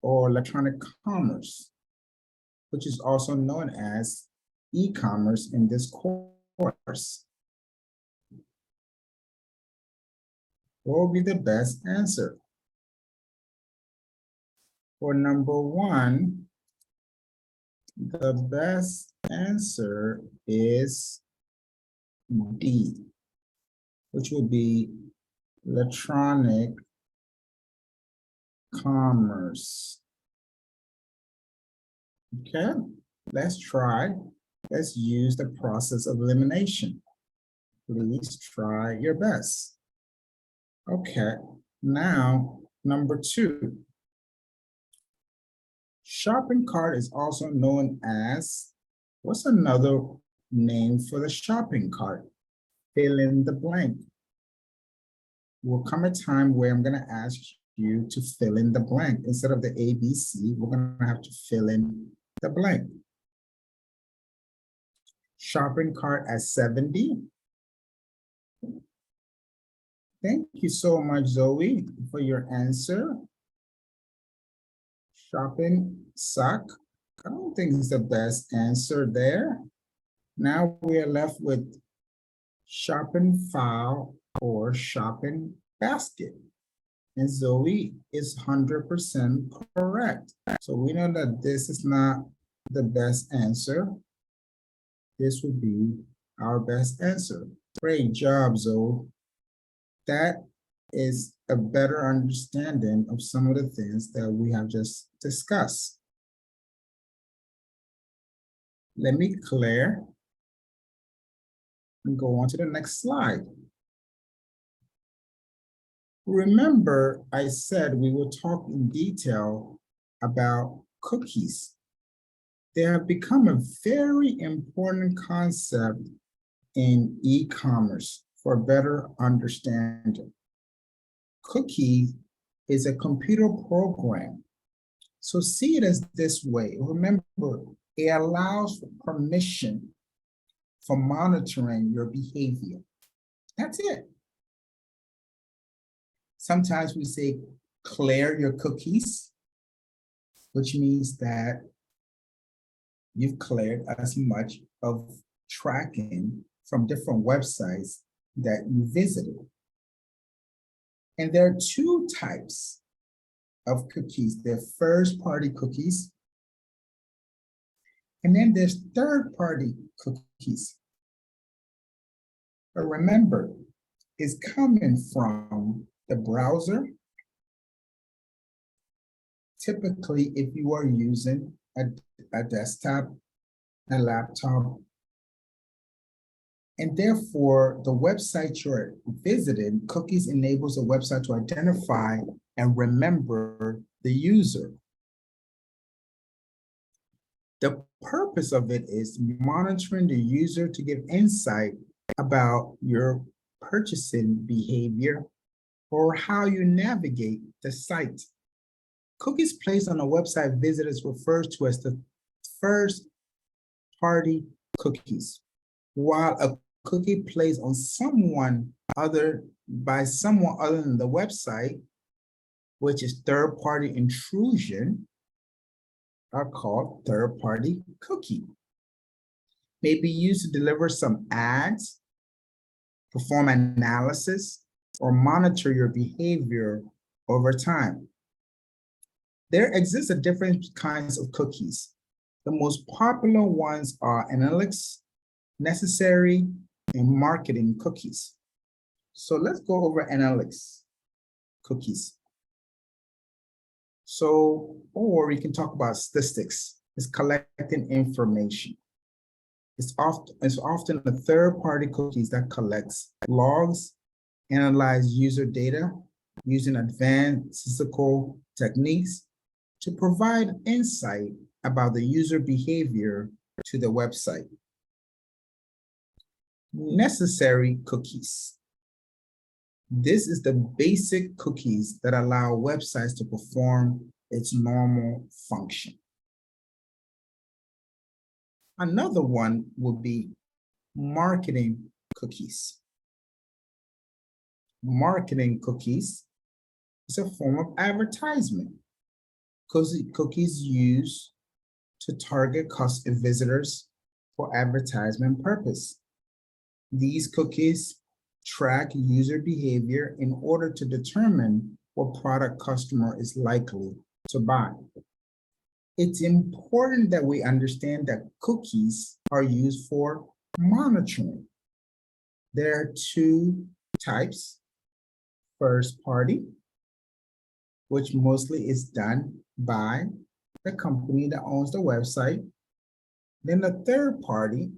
or electronic commerce, which is also known as e-commerce in this course? What will be the best answer? For number 1, the best answer is D, which will be electronic commerce. Okay, let's try. Let's use the process of elimination. Please try your best. Okay, now number 2. Shopping cart is also known as, what's another name for the shopping cart? Fill in the blank. Will come a time where I'm going to ask you to fill in the blank. Instead of the A, B, C, we're going to have to fill in the blank. Shopping cart at 70. Thank you so much, Zoe, for your answer. Shopping sock. I don't think it's the best answer there. Now we are left with shopping file or shopping basket. And Zoe is 100% correct. So we know that this is not the best answer. This would be our best answer. Great job, Zoe. That is a better understanding of some of the things that we have just discussed. Let me clear and go on to the next slide. Remember, I said we will talk in detail about cookies. They have become a very important concept in e-commerce for better understanding. Cookie is a computer program. So see it as this way. Remember, it allows for permission for monitoring your behavior. That's it. Sometimes we say clear your cookies, which means that you've cleared as much of tracking from different websites that you visited. And there are 2 types of cookies. There are first-party cookies, and then there's third-party cookies. But remember, it's coming from the browser. Typically, if you are using a desktop, a laptop, And therefore, the website you're visiting, cookies enables the website to identify and remember the user. The purpose of it is monitoring the user to give insight about your purchasing behavior or how you navigate the site. Cookies placed on a website visitors refers to as the first-party cookies, while a cookie placed on someone other than the website, which is third-party intrusion, are called third-party cookie. May be used to deliver some ads, perform analysis, or monitor your behavior over time. There exists a different kinds of cookies. The most popular ones are analytics, necessary, and marketing cookies. So let's go over analytics cookies. So, or we can talk about statistics. It's collecting information. It's often a third-party cookies that collects logs, analyze user data using advanced statistical techniques to provide insight about the user behavior to the website. Necessary cookies. This is the basic cookies that allow websites to perform its normal function. Another one would be marketing cookies. Marketing cookies is a form of advertisement. Cookies used to target visitors for advertisement purpose. These cookies track user behavior in order to determine what product customer is likely to buy. It's important that we understand that cookies are used for monitoring. There are two types. First party, which mostly is done by the company that owns the website. Then the third party,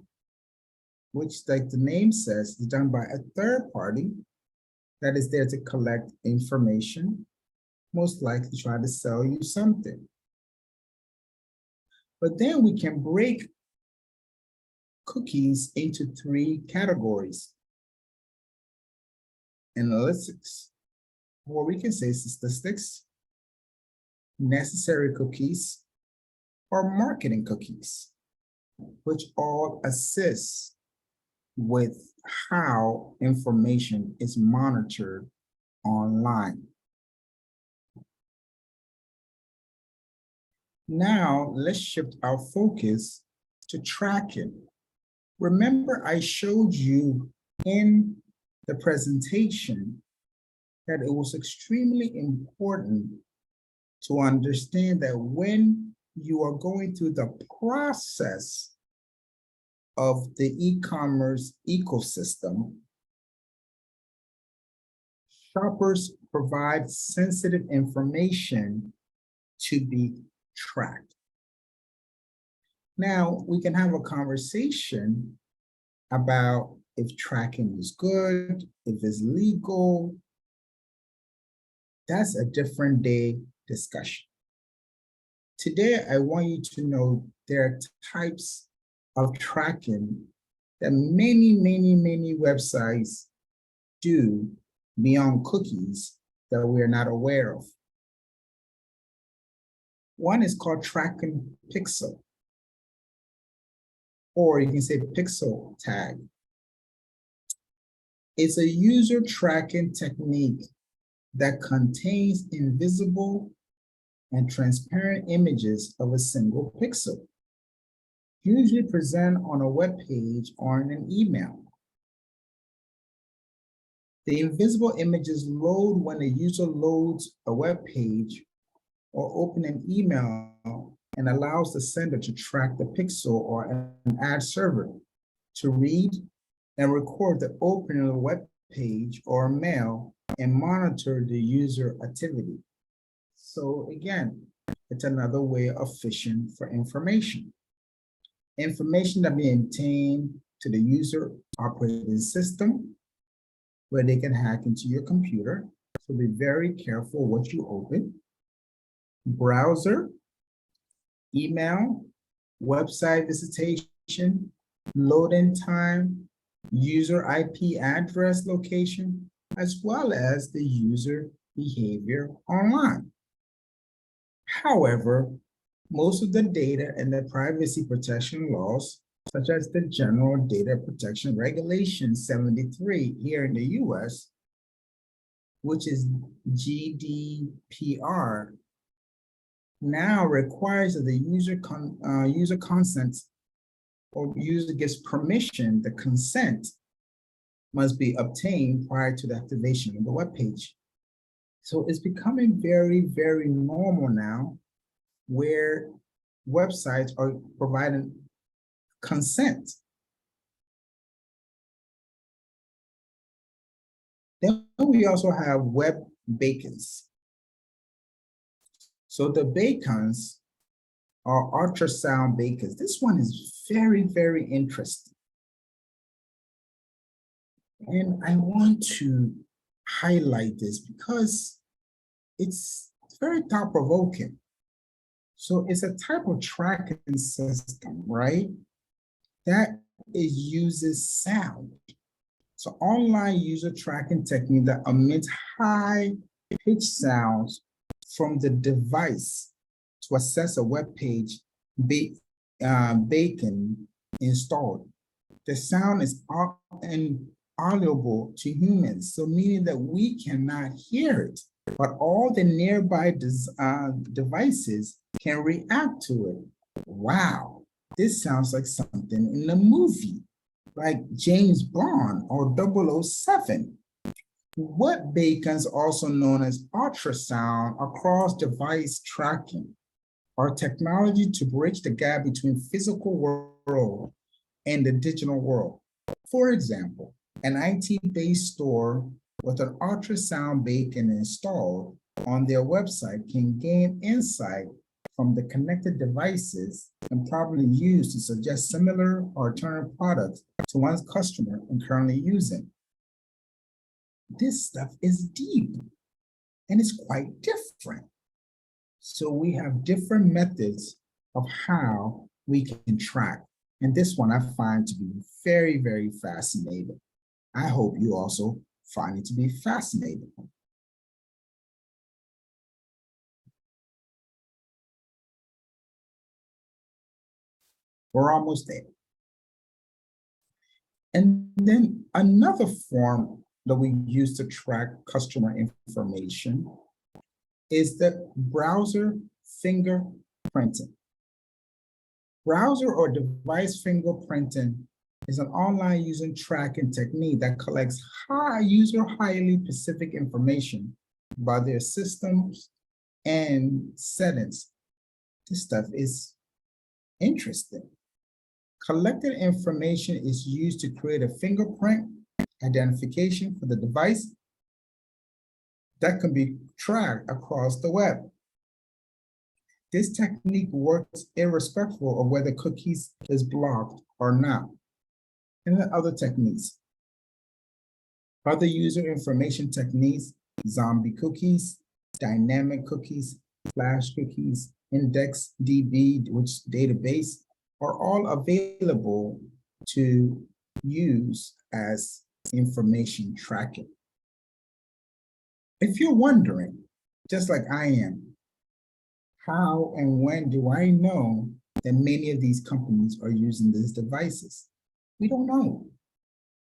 which like the name says, is done by a third party that is there to collect information, most likely try to sell you something. But then we can break cookies into three categories. Analytics, or we can say statistics, necessary cookies, or marketing cookies, which all assist with how information is monitored online. Now, let's shift our focus to tracking. Remember, I showed you in the presentation that it was extremely important to understand that when you are going through the process of the e-commerce ecosystem, shoppers provide sensitive information to be tracked. Now, we can have a conversation about if tracking is good, if it's legal. That's a different day discussion. Today, I want you to know there are types of tracking that many websites do beyond cookies that we're not aware of. One is called tracking pixel, or you can say pixel tag. It's a user tracking technique that contains invisible and transparent images of a single pixel, usually present on a web page or in an email. The invisible images load when a user loads a web page or open an email and allows the sender to track the pixel or an ad server to read and record the opening of a web page or mail and monitor the user activity. So again, it's another way of fishing for information. Information that be obtained to the user operating system where they can hack into your computer. So be very careful what you open. Browser, email, website visitation, loading time, user IP address location, as well as the user behavior online. However, most of the data and the privacy protection laws, such as the General Data Protection Regulation 73 here in the US, which is GDPR, now requires that the user consents or user gives permission, the consent must be obtained prior to the activation of the web page. So it's becoming very, very normal now where websites are providing consent. Then we also have web beacons. So the beacons are ultrasound beacons. This one is very, very interesting. And I want to highlight this because it's very thought-provoking. So it's a type of tracking system, right? That uses sound. So online user tracking technique that emits high-pitched sounds from the device to access a web page beacon installed. The sound is inaudible to humans, so meaning that we cannot hear it, but all the nearby devices can react to it. Wow, this sounds like something in a movie, like James Bond or 007. Web beacons, also known as ultrasound across device tracking, are technology to bridge the gap between physical world and the digital world. For example, an IT-based store with an ultrasound beacon installed on their website can gain insight from the connected devices and probably use to suggest similar or alternative products to one's customer and currently using. This stuff is deep and it's quite different. So we have different methods of how we can track. And this one I find to be very, very fascinating. I hope you also find it to be fascinating. We're almost there. And then another form that we use to track customer information is the browser fingerprinting. Browser or device fingerprinting is an online user tracking technique that collects highly specific information about their systems and settings. This stuff is interesting. Collected information is used to create a fingerprint identification for the device that can be tracked across the web. This technique works irrespective of whether cookies is blocked or not. And then other techniques. Other user information techniques, zombie cookies, dynamic cookies, flash cookies, index DB, which database, are all available to use as information tracking. If you're wondering, just like I am, how and when do I know that many of these companies are using these devices? We don't know,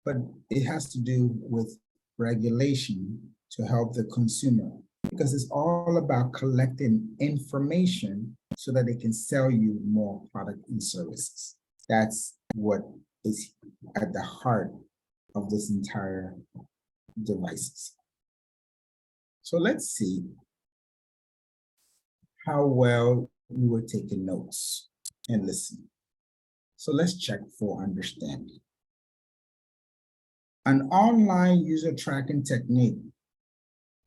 but it has to do with regulation to help the consumer, because it's all about collecting information so that they can sell you more product and services. That's what is at the heart of this entire devices. So let's see how well you were taking notes and listening. So let's check for understanding. An online user tracking technique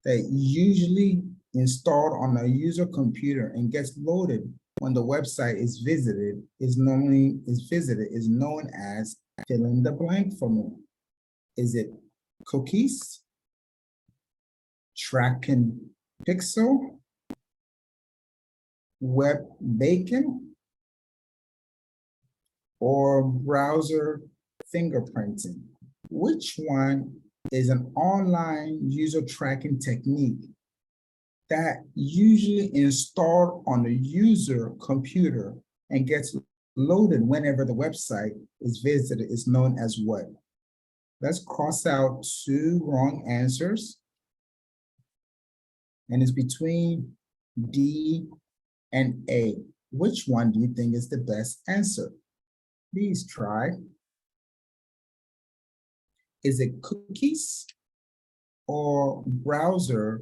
that usually installed on a user computer and gets loaded when the website is visited is known as Fill in the blank for me. Is it cookies, tracking pixel, web bacon, or browser fingerprinting? Which one is an online user tracking technique that usually installed on the user computer and gets loaded whenever the website is visited? Is known as what? Let's cross out 2 wrong answers. And it's between D and A. Which one do you think is the best answer? Please try. Is it cookies or browser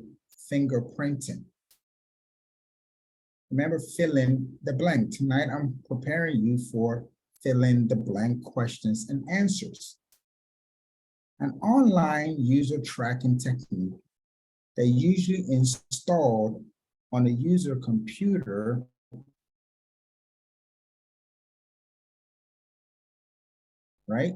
fingerprinting? Remember, fill in the blank. Tonight, I'm preparing you for fill in the blank questions and answers. An online user tracking technique that usually installed on a user computer right?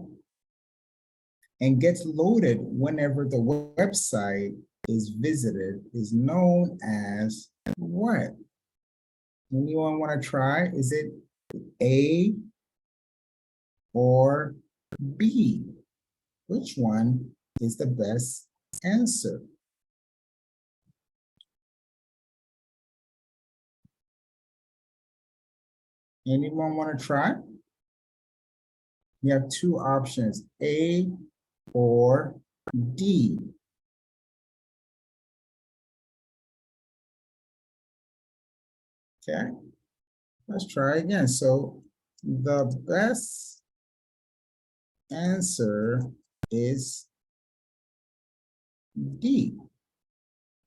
And gets loaded whenever the website is visited is known as what? Anyone want to try? Is it A or B? Which one is the best answer? Anyone want to try? You have 2 options, A or D. Okay, let's try again. So the best answer is D.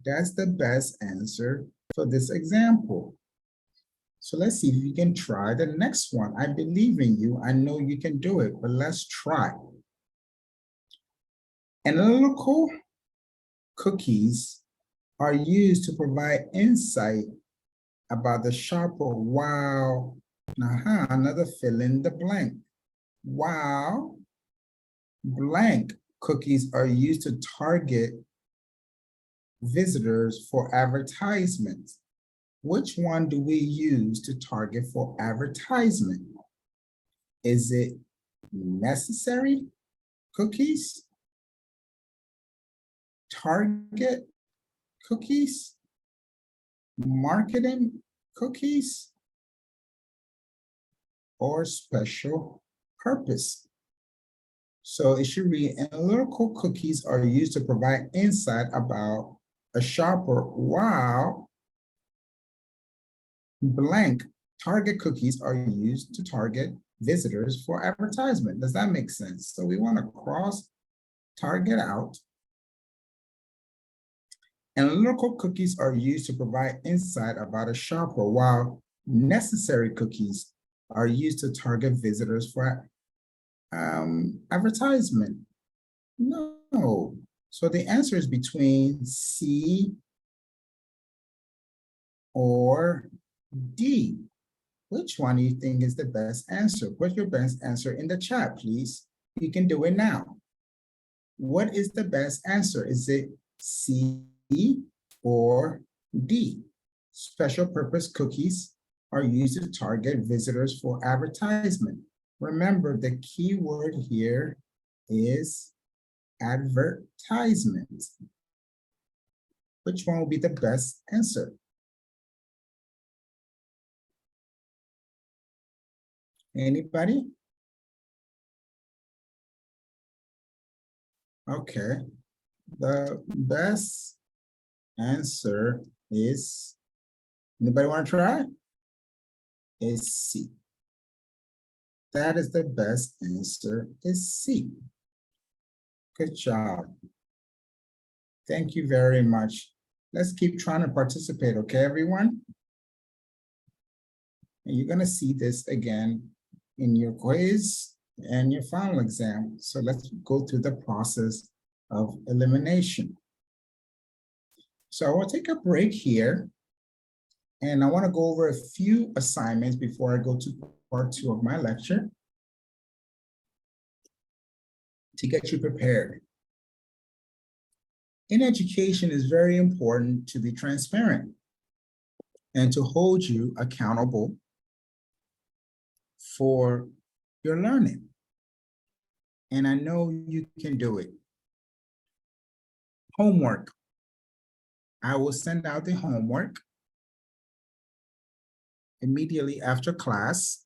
That's the best answer for this example. So let's see if you can try the next one. I believe in you. I know you can do it, but let's try. Analytical cookies are used to provide insight about the shopper while, another fill in the blank. While blank cookies are used to target visitors for advertisements. Which one do we use to target for advertisement? Is it necessary cookies, target cookies, marketing cookies, or special purpose? So it should read, analytical cookies are used to provide insight about a shopper while blank target cookies are used to target visitors for advertisement. Does that make sense? So we want to cross target out. Analytical cookies are used to provide insight about a shopper while necessary cookies are used to target visitors for advertisement. No. So the answer is between C or D. Which one do you think is the best answer? Put your best answer in the chat, please. You can do it now. What is the best answer? Is it C or D? Special purpose cookies are used to target visitors for advertisement. Remember, the key word here is advertisement. Which one will be the best answer? Anybody? Okay, the best answer is, anybody want to try? Is C. That is the best answer, is C. Good job. Thank you very much. Let's keep trying to participate, okay, everyone? And you're gonna see this again in your quiz and your final exam. So let's go through the process of elimination. So I will take a break here. And I want to go over a few assignments before I go to part 2 of my lecture. to get you prepared. In education, it's very important to be transparent and to hold you accountable for your learning. And I know you can do it. Homework. I will send out the homework immediately after class.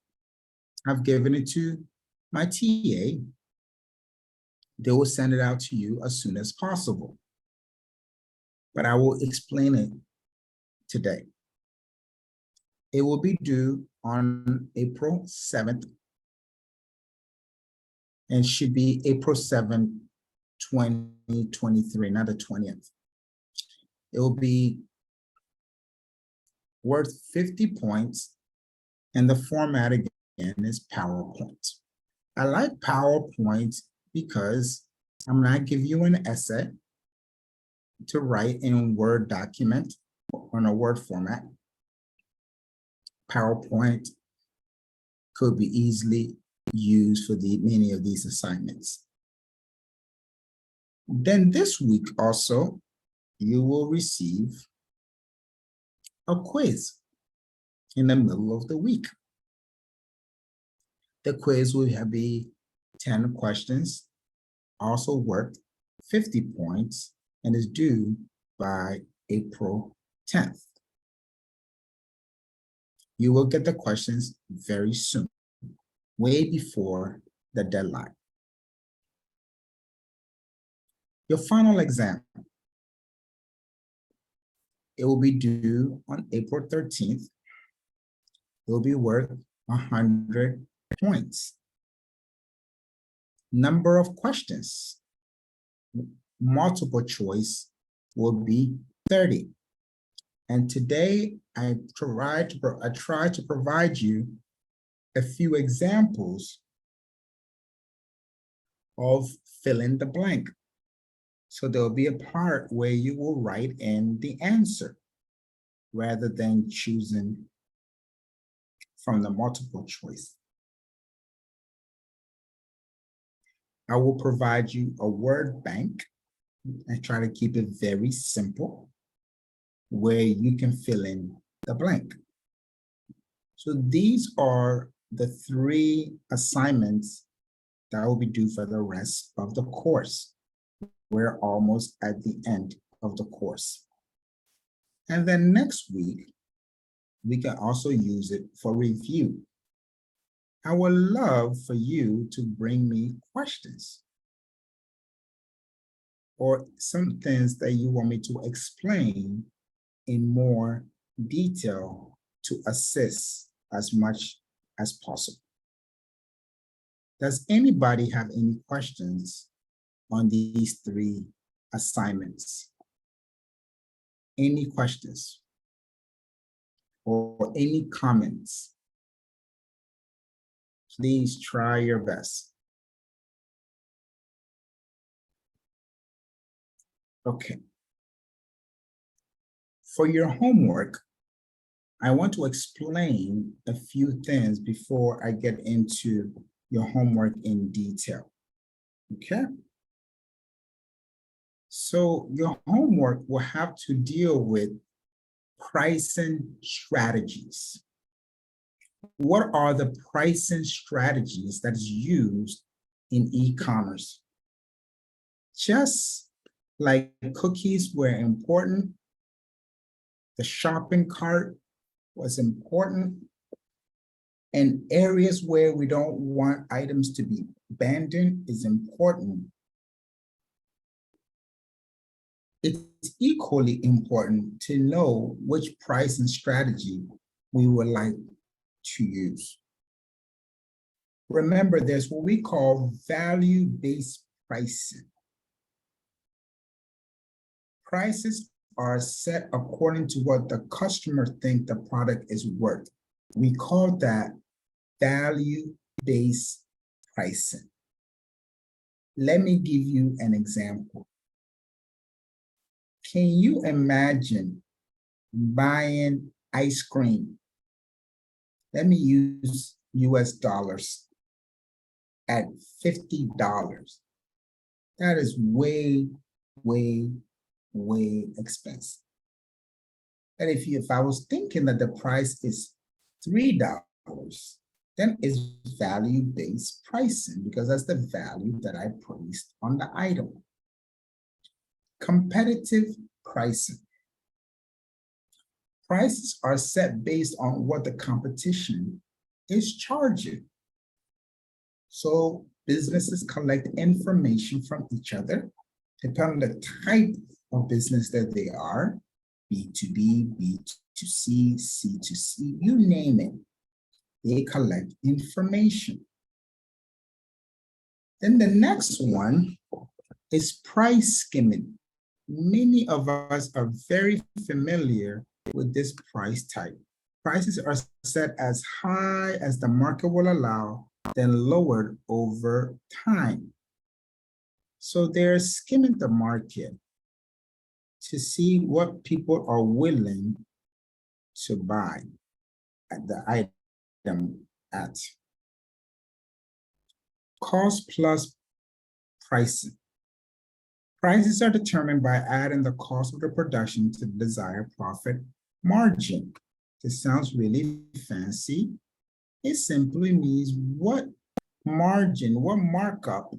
I've given it to my TA. They will send it out to you as soon as possible. But I will explain it today. It will be due on April 7th and should be April 7th, 2023, not the 20th. It will be worth 50 points, and the format again is PowerPoint. I like PowerPoint because I'm going to give you an essay to write in Word document on a Word format. PowerPoint could be easily used for many of these assignments. Then this week also, you will receive a quiz in the middle of the week. The quiz will be 10 questions, also worth 50 points, and is due by April 10th. You will get the questions very soon, way before the deadline. Your final exam, it will be due on April 13th. It will be worth 100 points. Number of questions, multiple choice, will be 30. And today I try to provide you a few examples of fill in the blank. So there'll be a part where you will write in the answer rather than choosing from the multiple choice. I will provide you a word bank and try to keep it very simple where you can fill in the blank. So these are the 3 assignments that will be due for the rest of the course. We're almost at the end of the course. And then next week, we can also use it for review. I would love for you to bring me questions or some things that you want me to explain in more detail to assist as much as possible. Does anybody have any questions on these 3 assignments? Any questions or any comments? Please try your best. Okay. For your homework, I want to explain a few things before I get into your homework in detail. Okay? So your homework will have to deal with pricing strategies. What are the pricing strategies that is used in e-commerce? Just like cookies were important, the shopping cart was important, and areas where we don't want items to be abandoned is important. It's equally important to know which pricing strategy we would like to use. Remember, there's what we call value-based pricing. Prices are set according to what the customer thinks the product is worth. We call that value-based pricing. Let me give you an example. Can you imagine buying ice cream? Let me use US dollars at $50. That is way, way, way expensive. And if I was thinking that the price is $3, then it's value-based pricing because that's the value that I placed on the item. Competitive pricing. Prices are set based on what the competition is charging. So businesses collect information from each other, depending on the type of business that they are, B2B, B2C, C2C, you name it. They collect information. Then the next one is price skimming. Many of us are very familiar with this price type. Prices are set as high as the market will allow, then lowered over time. So they're skimming the market to see what people are willing to buy at the item at. Cost plus pricing. Prices are determined by adding the cost of the production to the desired profit margin. This sounds really fancy. It simply means what margin, what markup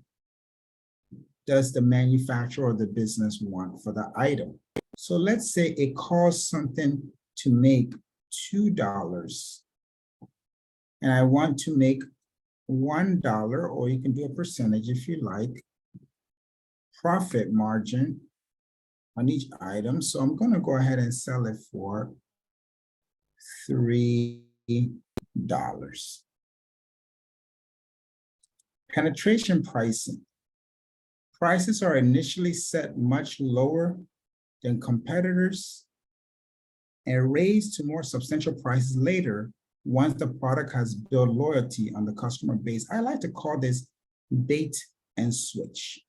does the manufacturer or the business want for the item? So let's say it costs something to make $2 and I want to make $1, or you can do a percentage if you like, profit margin on each item. So I'm going to go ahead and sell it for $3. Penetration pricing. Prices are initially set much lower than competitors and raised to more substantial prices later once the product has built loyalty on the customer base. I like to call this bait and switch.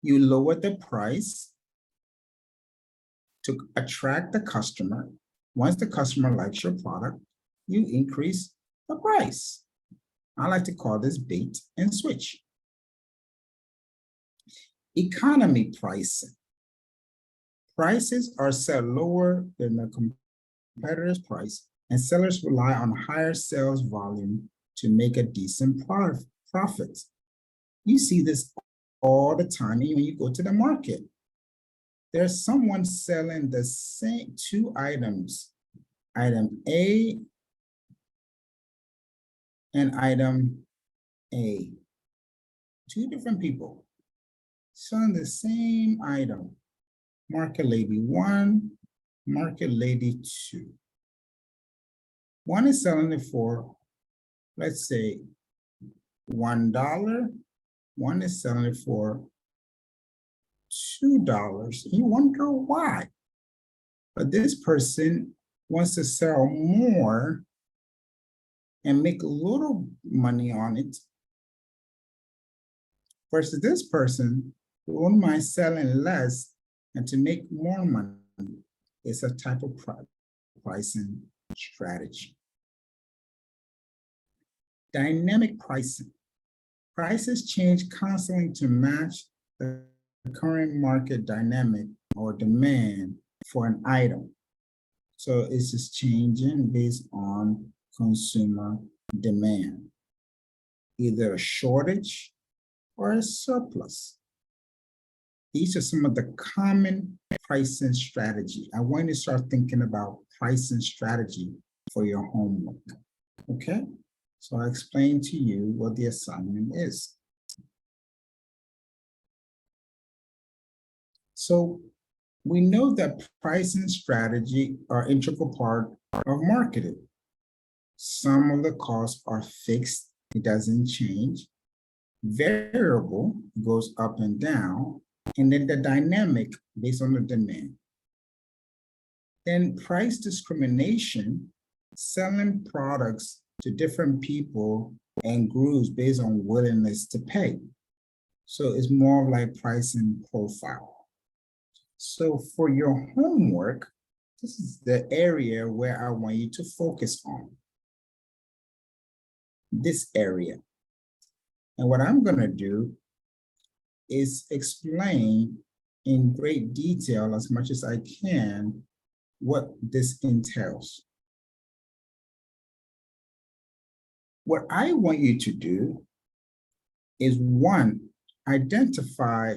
You lower the price to attract the customer. Once the customer likes your product, you increase the price. I like to call this bait and switch. Economy pricing. Prices are set lower than the competitor's price, and sellers rely on higher sales volume to make a decent profit. You see this all the time when you go to the market. There's someone selling the same two items, item A and item A. Two different people selling the same item. Market lady 1, market lady 2. One is selling it for, let's say, $1. One is selling it for $2. You wonder why. But this person wants to sell more and make a little money on it, versus this person who won't mind selling less and to make more money. It's a type of pricing strategy. Dynamic pricing. Prices change constantly to match the current market dynamic or demand for an item. So it's just changing based on consumer demand, either a shortage or a surplus. These are some of the common pricing strategy. I want you to start thinking about pricing strategy for your homework, okay? So I'll explain to you what the assignment is. So we know that pricing strategy are an integral part of marketing. Some of the costs are fixed, it doesn't change. Variable goes up and down, and then the dynamic based on the demand. Then price discrimination, selling products to different people and groups based on willingness to pay. So it's more like pricing profile. So for your homework, this is the area where I want you to focus on. This area. And what I'm going to do is explain in great detail as much as I can what this entails. What I want you to do is, one, identify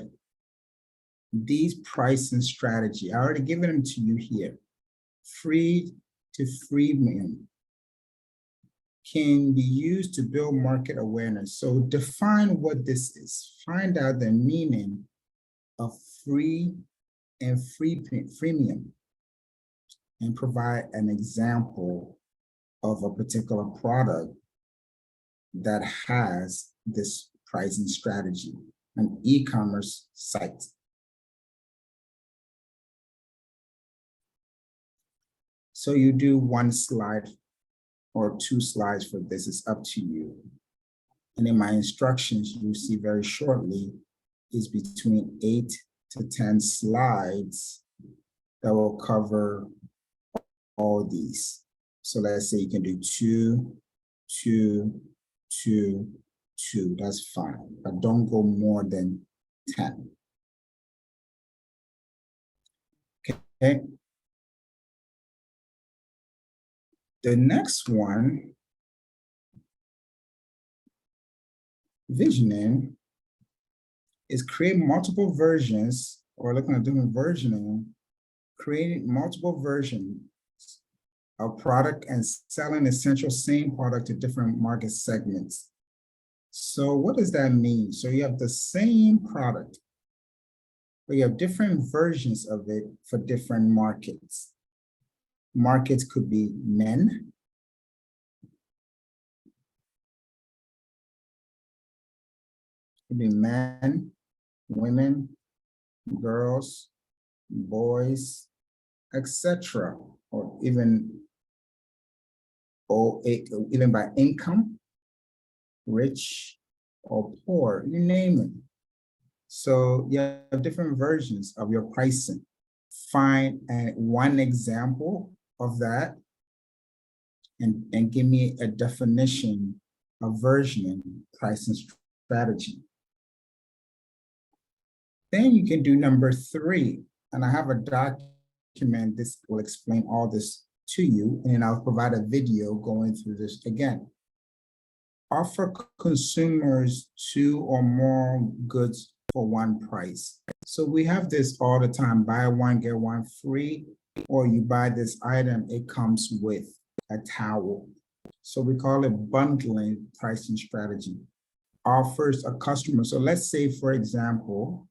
these pricing strategy. I already given them to you here. Free to freemium can be used to build market awareness. So define what this is. Find out the meaning of free and freemium and provide an example of a particular product that has this pricing strategy, an e-commerce site. So you do one slide or two slides for this, it's up to you. And in my instructions, you'll see very shortly, is between 8 to 10 slides that will cover all these. So let's say you can do 2, 2, 2, 2, that's fine, but don't go more than 10. Okay. The next one, visioning, is create multiple versions, or looking at different versioning, creating multiple versions of product and selling essential same product to different market segments. So what does that mean? So you have the same product, but you have different versions of it for different markets. Markets could be men, could be men, women, girls, boys, etc., or even by income, rich or poor, you name it. So you have different versions of your pricing. Find one example of that and give me a definition of versioning pricing strategy. Then you can do number 3, and I have a document. This will explain all this to you, and I'll provide a video going through this again. Offer consumers 2 or more goods for one price. So we have this all the time, buy one, get one free, or you buy this item, it comes with a towel. So we call it bundling pricing strategy. Offers a customer. So let's say, for example,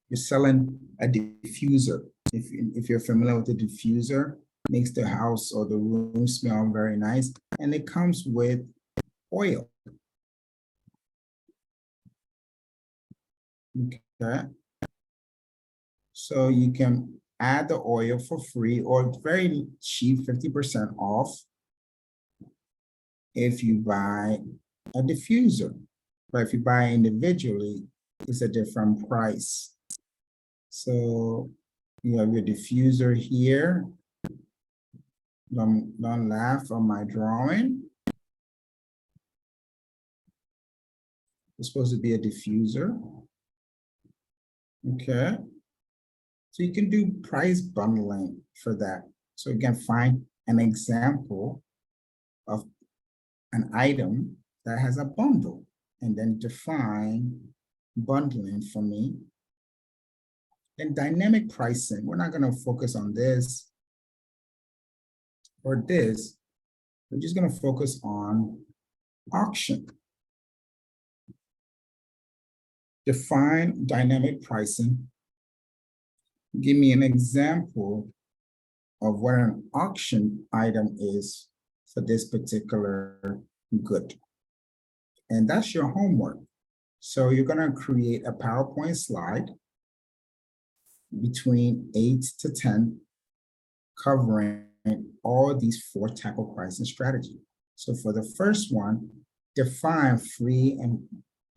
you're selling a diffuser. If you're familiar with the diffuser, makes the house or the room smell very nice, and it comes with oil. Okay. So you can add the oil for free or very cheap, 50% off if you buy a diffuser. But if you buy individually, it's a different price. So you have your diffuser here. Don't laugh on my drawing. It's supposed to be a diffuser. Okay. So you can do price bundling for that. So you can find an example of an item that has a bundle and then define bundling for me. And dynamic pricing, we're not going to focus on this or this. We're just going to focus on auction. Define dynamic pricing. Give me an example of what an auction item is for this particular good. And that's your homework. So you're going to create a PowerPoint slide between 8 to 10 covering all these 4 type of pricing strategy. So for the first one, define free and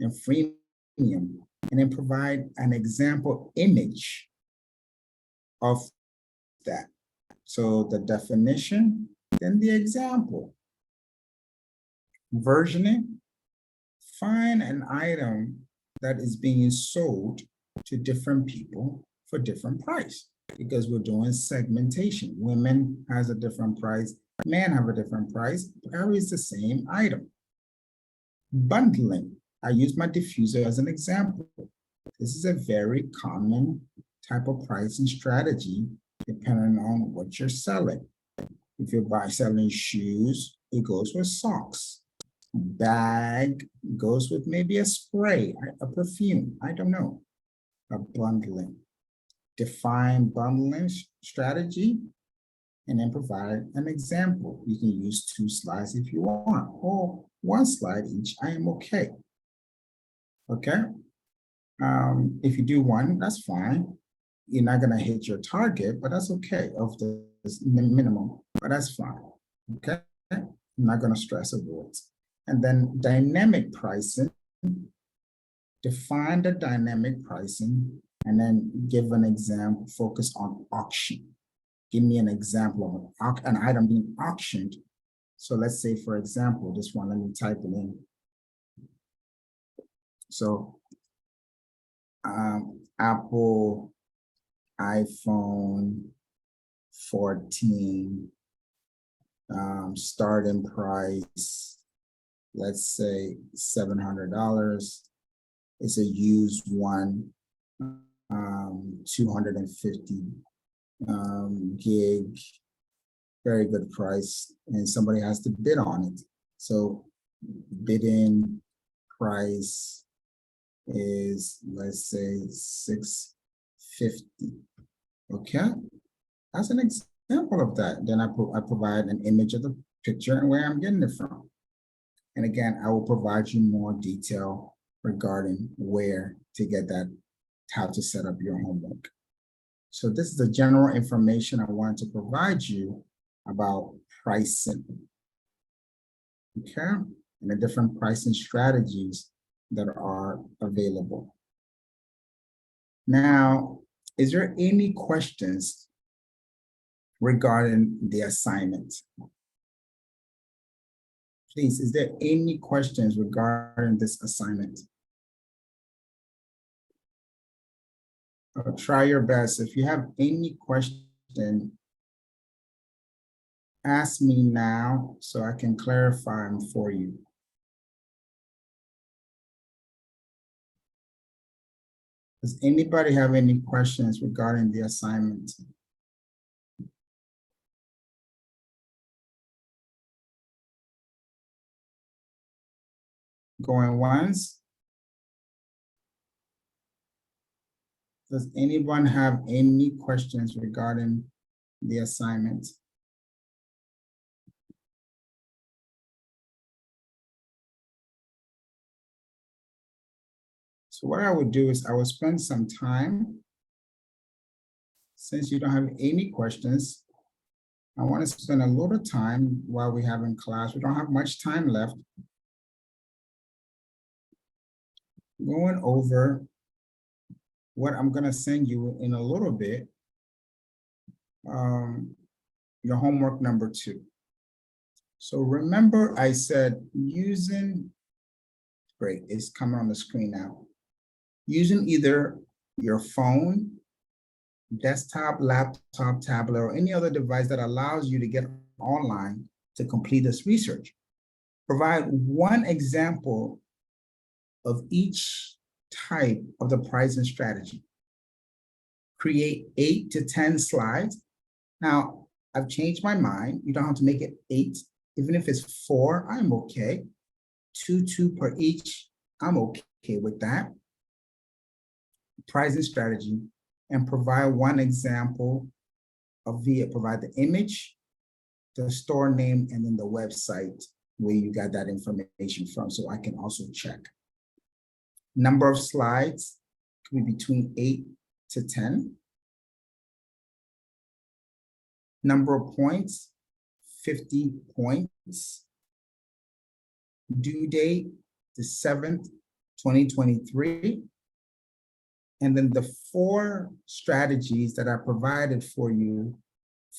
freemium, and then provide an example image of that. So the definition, then the example. Versioning, find an item that is being sold to different people for different price, because we're doing segmentation. Women has a different price, men have a different price, but carries the same item. Bundling, I use my diffuser as an example. This is a very common type of pricing strategy depending on what you're selling. If you're selling shoes, it goes with socks. Bag goes with maybe a spray, a perfume, I don't know. A bundling. Define bundling strategy and then provide an example. You can use 2 slides if you want, or 1 slide each, I am okay. Okay? If you do 1, that's fine. You're not gonna hit your target, but that's okay, of the minimum, but that's fine, okay? I'm not gonna stress over it. And then dynamic pricing, define the dynamic pricing, and then give an example, focus on auction. Give me an example of an item being auctioned. So let's say, for example, this one, let me type it in. So Apple iPhone 14 starting price, let's say $700. It's a used one, 250 gig, very good price, and somebody has to bid on it. So bidding price is, let's say, $650. Okay, that's an example of that. Then I provide an image of the picture and where I'm getting it from. And again, I will provide you more detail regarding where to get that, how to set up your homework. So this is the general information I want to provide you about pricing. Okay, and the different pricing strategies that are available. Now, is there any questions regarding the assignment? Please, is there any questions regarding this assignment? Try your best. If you have any question, ask me now so I can clarify them for you. Does anybody have any questions regarding the assignment? Going once? Does anyone have any questions regarding the assignment? So what I would do is I will spend some time. Since you don't have any questions, I want to spend a little time while we have in class. We don't have much time left. Going over what I'm going to send you in a little bit, your homework number 2. So remember I said using, great, it's coming on the screen now. Using either your phone, desktop, laptop, tablet, or any other device that allows you to get online to complete this research. Provide 1 example of each type of the pricing strategy. Create 8 to 10 slides. Now, I've changed my mind. You don't have to make it 8. Even if it's 4, I'm okay. 2 per each, I'm okay with that. Pricing strategy, and provide 1 example of provide the image, the store name, and then the website where you got that information from, so I can also check. Number of slides could be between 8 to 10. Number of points, 50 points. Due date, the 7th, 2023. And then the 4 strategies that are provided for you,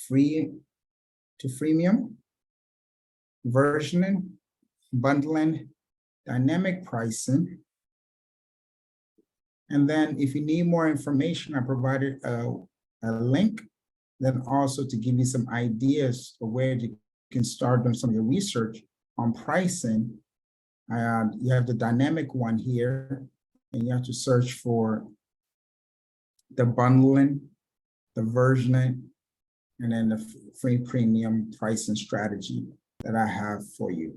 free to freemium, versioning, bundling, dynamic pricing, And then if you need more information, I provided a link, then also to give you some ideas of where you can start doing some of your research on pricing. You have the dynamic one here, and you have to search for the bundling, the versioning, and then the free premium pricing strategy that I have for you.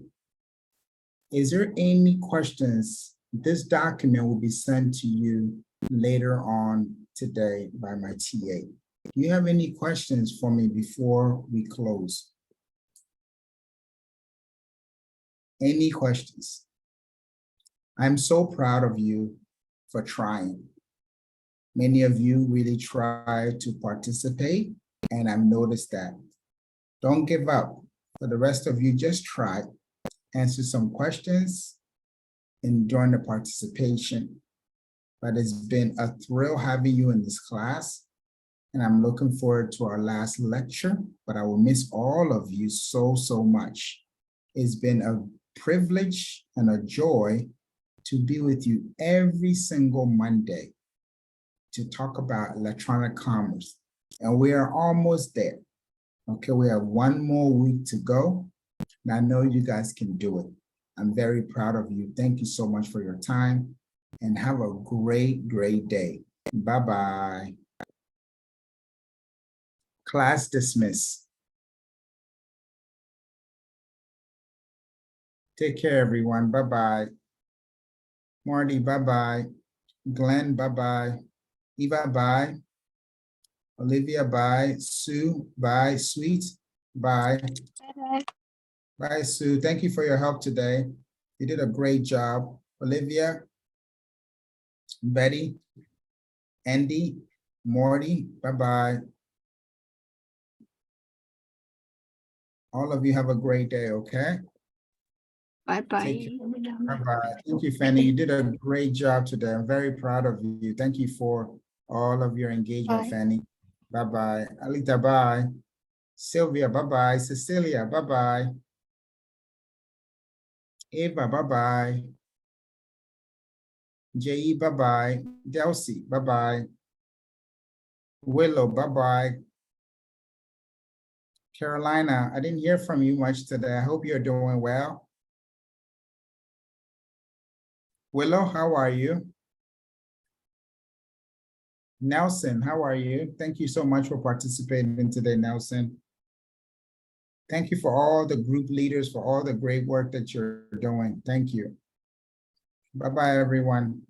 Is there any questions? This document will be sent to you later on today by my TA. Do you have any questions for me before we close? Any questions? I'm so proud of you for trying. Many of you really try to participate, and I've noticed that. Don't give up. For the rest of you, just try, answer some questions, and join the participation. But it's been a thrill having you in this class, and I'm looking forward to our last lecture, but I will miss all of you so, so much. It's been a privilege and a joy to be with you every single Monday to talk about electronic commerce. And we are almost there. Okay, we have one more week to go, and I know you guys can do it. I'm very proud of you. Thank you so much for your time, and have a great, great day. Bye-bye. Class dismissed. Take care, everyone. Bye-bye. Marty, bye-bye. Glenn, bye-bye. Eva, bye. Olivia, bye. Sue, bye. Sweet, bye. Bye-bye. Bye, Sue. Thank you for your help today. You did a great job. Olivia, Betty, Andy, Morty, bye-bye. All of you have a great day, okay? Bye-bye. Bye-bye. Thank you, Fanny. You did a great job today. I'm very proud of you. Thank you for all of your engagement, Bye. Fanny. Bye-bye. Alita, bye. Sylvia, bye-bye. Cecilia, bye-bye. Ava, bye-bye. J.E., bye-bye. Delcy, bye-bye. Willow, bye-bye. Carolina, I didn't hear from you much today. I hope you're doing well. Willow, how are you? Nelson, how are you? Thank you so much for participating today, Nelson. Thank you for all the group leaders, for all the great work that you're doing. Thank you. Bye-bye, everyone.